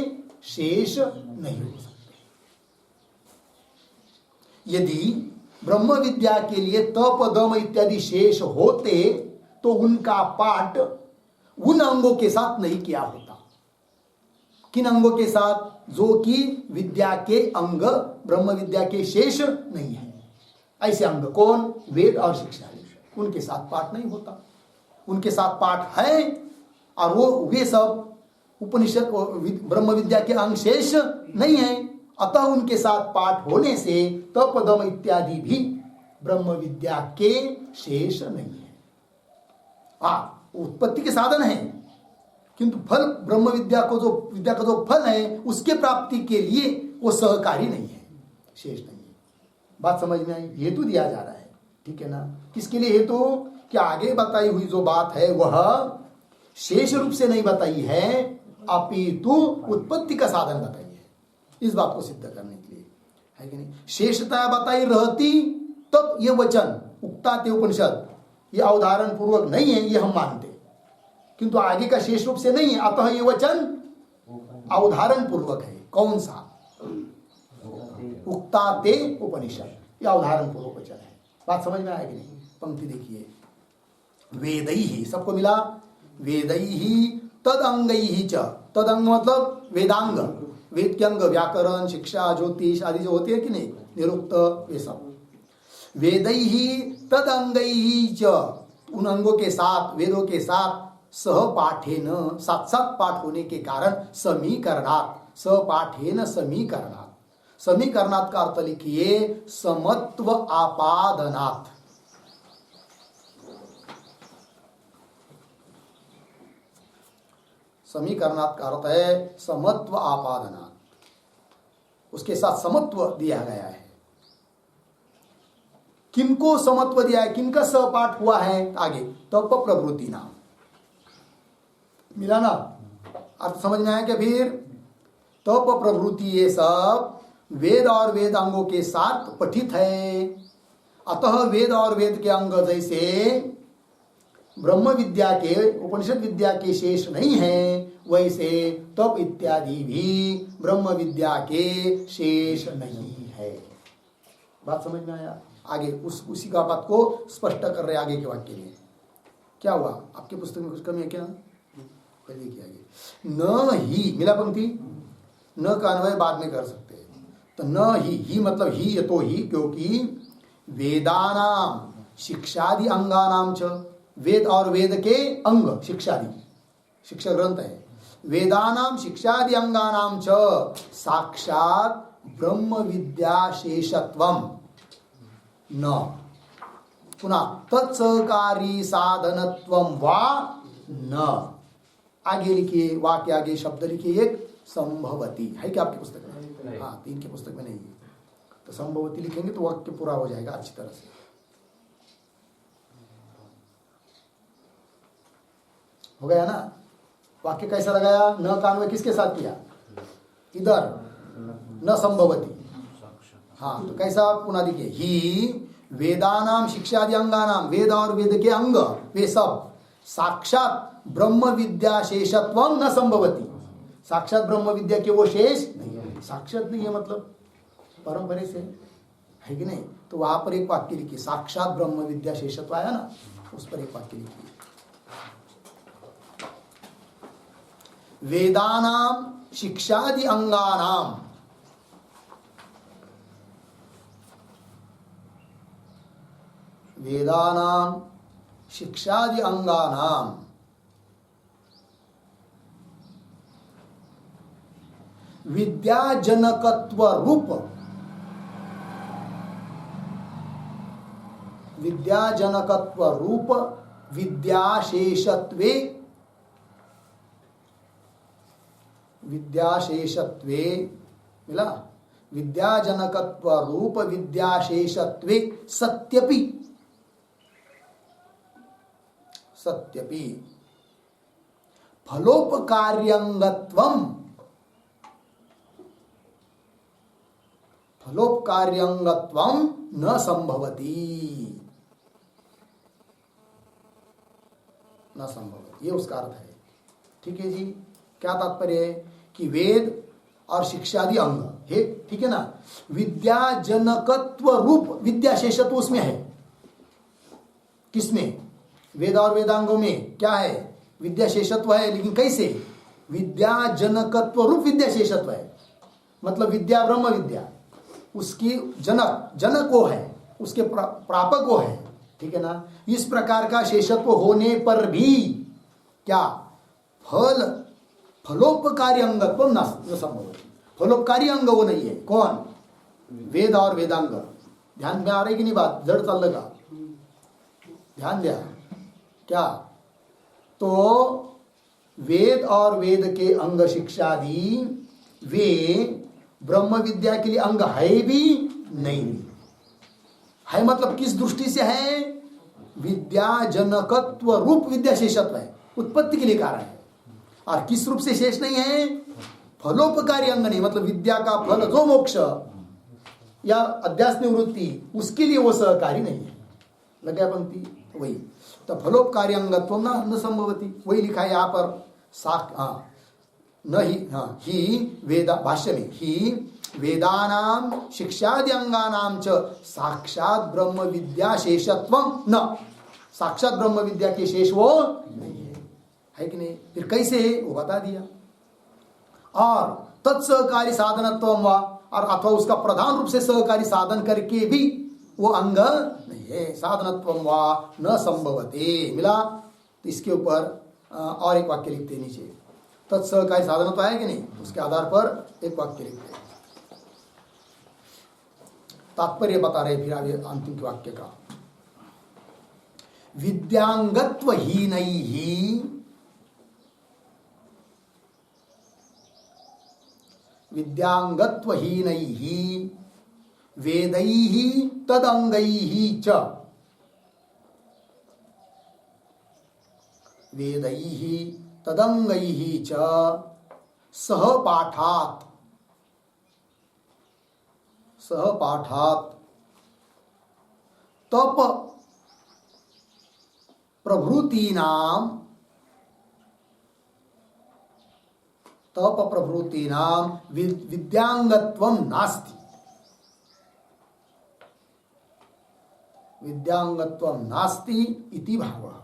शेष नहीं हो सकते। यदि ब्रह्म विद्या के लिए तप दम इत्यादि शेष होते तो उनका पाठ उन अंगों के साथ नहीं किया होता। किन अंगों के साथ? जो कि विद्या के अंग ब्रह्म विद्या के शेष नहीं है, ऐसे अंग कौन? वेद और शिक्षा, उनके साथ पाठ नहीं होता। उनके साथ पाठ है और वो वे सब उपनिषद ब्रह्म विद्या के अंग शेष नहीं है, अतः उनके साथ पाठ होने से तप दम इत्यादि भी ब्रह्म विद्या के शेष नहीं है। उत्पत्ति के साधन है, किंतु फल ब्रह्म विद्या का जो फल है उसके प्राप्ति के लिए वो सहकारी नहीं है, शेष नहीं है। बात समझ में आई? हेतु दिया जा रहा है, ठीक है ना? किसके लिए हेतु? कि आगे बताई हुई जो बात है वह शेष रूप से नहीं बताई है, अपितु उत्पत्ति का साधन बताई है, इस बात को सिद्ध करने के लिए, है कि नहीं? शेषता बताई रहती तब ये वचन उक्ताते उपनिषद ये अवधारण पूर्वक नहीं है, ये हम मानते, किंतु आगे का शेष रूप से नहीं है, अतः ये वचन अवधारण पूर्वक है। कौन सा? उक्ताते उपनिषद, ये अवधारण पूर्वक वचन है। बात समझ में आया कि नहीं? पंक्ति देखिए, वेदैहि, सबको मिला? वेदैहि तदंगैहि च। तदंग मतलब वेदांग, वेद के अंग, व्याकरण, शिक्षा, ज्योतिष आदि जो होती है कि नहीं, निरुक्त, ये सब। वेदैहि तदंगैहि च, उन अंगों के साथ, वेदों के साथ, सहपाठेन, साथ साथ पाठ होने के कारण, समीकरणात्, सहपाठेन समीकरणात्, समीकरणात् का अर्थ लिखिए समत्व आपादनात्। समीकरणात् का अर्थ है समत्व आपादनात्, उसके साथ समत्व दिया गया है। किनको समत्व दिया है, किनका सहपाठ हुआ है, आगे तप प्रवृत्ति नाम मिला ना, अर्थ समझ में आया क्या? फिर तप प्रवृत्ति ये सब वेद और वेदांगों के साथ पठित है। अतः वेद और वेद के अंग जैसे ब्रह्म विद्या के, उपनिषद विद्या के शेष नहीं है, वैसे तप इत्यादि भी ब्रह्म विद्या के शेष नहीं है। बात समझ में आया? आगे उसी का बात को स्पष्ट कर रहे आगे के वाक्य में। क्या हुआ? आपके पुस्तक में कुछ कमी है क्या? देखिए आगे, न ही मिला पंक्ति, न का अन्वय बाद में कर सकते हैं। तो न ही मतलब ही ये तो ही, क्योंकि वेदानाम शिक्षादि अंगानाम च, वेद और वेद के अंग शिक्षादि, शिक्षा ग्रंथ है, वेदानाम शिक्षादि अंगानाम च साक्षात ब्रह्म विद्या शेषत्वम न, पुनः तत्सहकारी साधनत्वम वा न। आगे लिखिए, वाक्य आगे शब्द लिखिए एक, संभवती है क्या आपकी पुस्तक में? हाँ, 3 की पुस्तक में नहीं है, तो संभवती लिखेंगे तो वाक्य पूरा हो जाएगा अच्छी तरह से। हो गया ना? वाक्य कैसा लगाया? न का अन्वय किसके साथ किया? इधर न संभवती। हाँ, तो कैसा पुनः देखिए, ही वेदानाम शिक्षादि अंगानाम, वेद और वेद के अंग वे सब साक्षात ब्रह्म विद्या शेषत्वं न संभवती, साक्षात ब्रह्म विद्या के वो शेष नहीं है। साक्षात नहीं है मतलब परंपरे से है कि नहीं? तो वहां पर एक वाक्य लिखिए, साक्षात ब्रह्म विद्या शेषत्व आया ना, उस पर एक वाक्य लिखिए, वेदानाम शिक्षादि अंगानाम, वेदानाम शिक्षादि अंगानाम विद्याजनकत्व रूप, विद्याजनकत्व रूप विद्याशेषत्वे, विद्याशेषत्वे मिला, विद्याजनकत्व रूप विद्याशेषत्वे सत्यपि, सत्यपि फलोपकार्यंगत्वम, फलोपकार्यंगत्वम न संभवती, न संभवती, ये उसका अर्थ है। ठीक है जी? क्या तात्पर्य है? कि वेद और शिक्षादि अंग है, ठीक है ना, विद्याजनकत्व रूप विद्याशेषत्व उसमें है। किसमें? वेद और वेदांगों में क्या है? विद्याशेषत्व है, लेकिन कैसे? विद्याजनकत्व रूप विद्याशेषत्व है, मतलब विद्या ब्रह्म विद्या, उसकी जनक, जनक वो है, उसके प्रापक वो है, ठीक है ना। इस प्रकार का शेषत्व होने पर भी क्या फल, फलोपकारी अंगत्व न संभव, फलोपकारी अंग वो नहीं है। कौन? वेद और वेदांग। ध्यान में आ रही कि नहीं बात? जड़ चल लगा, ध्यान दिया क्या? तो वेद और वेद के अंग शिक्षादि वे ब्रह्म विद्या के लिए अंग है भी नहीं है, मतलब किस दृष्टि से है? विद्याजनकत्व रूप विद्याशेषत्व है, उत्पत्ति के लिए कारण है। और किस रूप से शेष नहीं है? फलोपकारी अंग नहीं, मतलब विद्या का फल जो मोक्ष या अध्यास निवृत्ति, उसके लिए वो सहकारी नहीं है। लग गया पंक्ति? वही तो फलोपकारी अंगत्व न संभवती, वही लिखा है यहाँ पर। न ही, हाँ, ही वेदा, भाष्य में ही वेदानाम शिक्षादि अंगानाम च साक्षात ब्रह्म विद्या शेषत्वम न, साक्षात ब्रह्म विद्या के शेष वो नहीं है। है कि नहीं? फिर कैसे वो बता दिया। और तत्सहकारी साधनत्व वा, और अथवा उसका प्रधान रूप से सहकारी साधन करके भी वो अंग नहीं है। साधनत्व वा न संभवते मिला। तो इसके ऊपर और एक वाक्य लिखते हैं नीचे, तत्सहकारी साधनत्व है कि नहीं, उसके आधार पर एक वाक्य लिखते हैं। तात्पर्य बता रहे फिर आगे अंतिम के वाक्य का। विद्यांगत्वहीनैः वेदैः तदंगैः च, वेदैः तदंगैः च सहपाठात् तप प्रभृतीनां विद्यांगत्वं नास्ति। विद्यांगत्वं नास्ति इति भावः।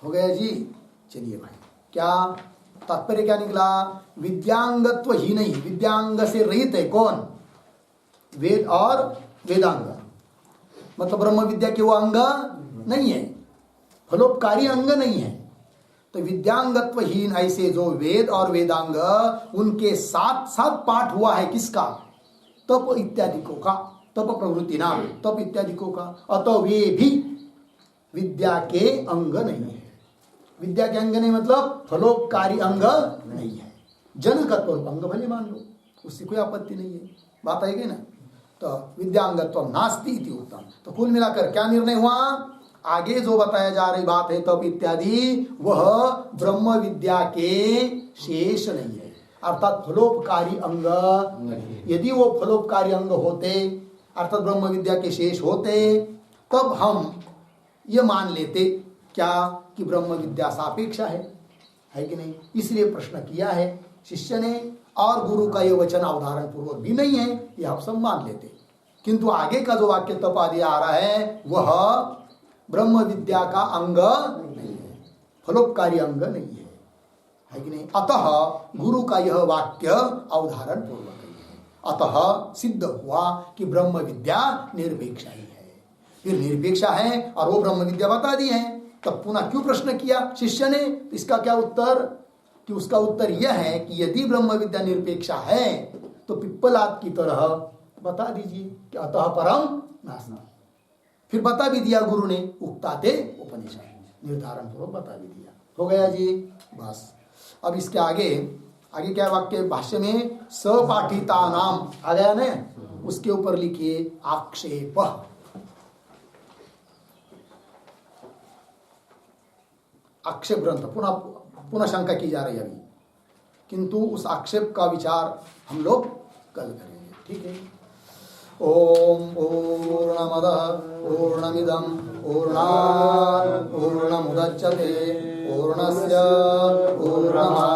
हो गया जी। चलिए भाई, क्या तात्पर्य क्या निकला? विद्यांगत्व ही नहीं, विद्यांग से रहित है कौन? वेद और वेदांग। मतलब ब्रह्म विद्या के वो अंग नहीं है, फलोपकारी अंग नहीं है। तो विद्यांगत्वहीन ऐसे जो वेद और वेदांग, उनके साथ साथ पाठ हुआ है किसका? तप इत्यादिकों का, तप प्रवृत्ति नाम तप इत्यादिकों का। अतः वे भी विद्या के अंग नहीं है। विद्या के अंग नहीं मतलब फलोपकारी अंग नहीं है। जनकत्व अंग भले मान लो, उससे कोई आपत्ति नहीं है। बात आएगी ना? तो विद्यांगत्व नास्ति इति उत्तम। तो कुल मिलाकर क्या निर्णय हुआ? आगे जो बताया जा रही बात है तप इत्यादि, वह ब्रह्म विद्या के शेष नहीं है, अर्थात फलोपकारी अंग। यदि वो फलोपकारी अंग होते, अर्थात ब्रह्म विद्या के शेष होते, तब हम ये मान लेते क्या कि ब्रह्म विद्या सापेक्ष है कि नहीं? इसलिए प्रश्न किया है शिष्य ने, और गुरु का ये वचन अवधारण पूर्वक भी नहीं है, ये हम सब मान लेते। किंतु आगे का जो वाक्य तप आदि आ रहा है, वह ब्रह्म विद्या का अंग नहीं है, फलोपकारी अंग नहीं है कि नहीं? अतः गुरु का यह वाक्य अवधारण पूर्वक है। अतः सिद्ध हुआ कि ब्रह्म विद्या निरपेक्ष ही है। फिर निरपेक्ष है और वो ब्रह्म विद्या बता दी है, तब पुनः क्यों प्रश्न किया शिष्य ने? इसका क्या उत्तर? कि उसका उत्तर यह है कि यदि ब्रह्म विद्या निरपेक्षा है तो पिप्पलाद की तरह बता दीजिए कि अतः परम नास्ति। फिर बता भी दिया गुरु ने, उक्ताते उपनिषद, निर्धारण पूर्वक बता भी दिया। हो गया जी, बस। अब इसके आगे क्या वाक्य भाष्य में? सपाठिता नाम आ गया ना, उसके ऊपर लिखिए आक्षेप। आक्षेप ग्रंथ पुनः शंका की जा रही है अभी, किंतु उस आक्षेप का विचार हम लोग कल करेंगे। ठीक है। ओम पूर्णमदः पूर्णमिदं पूर्णात् पूर्णमुदच्यते पूर्णस्य पूर्णमादाय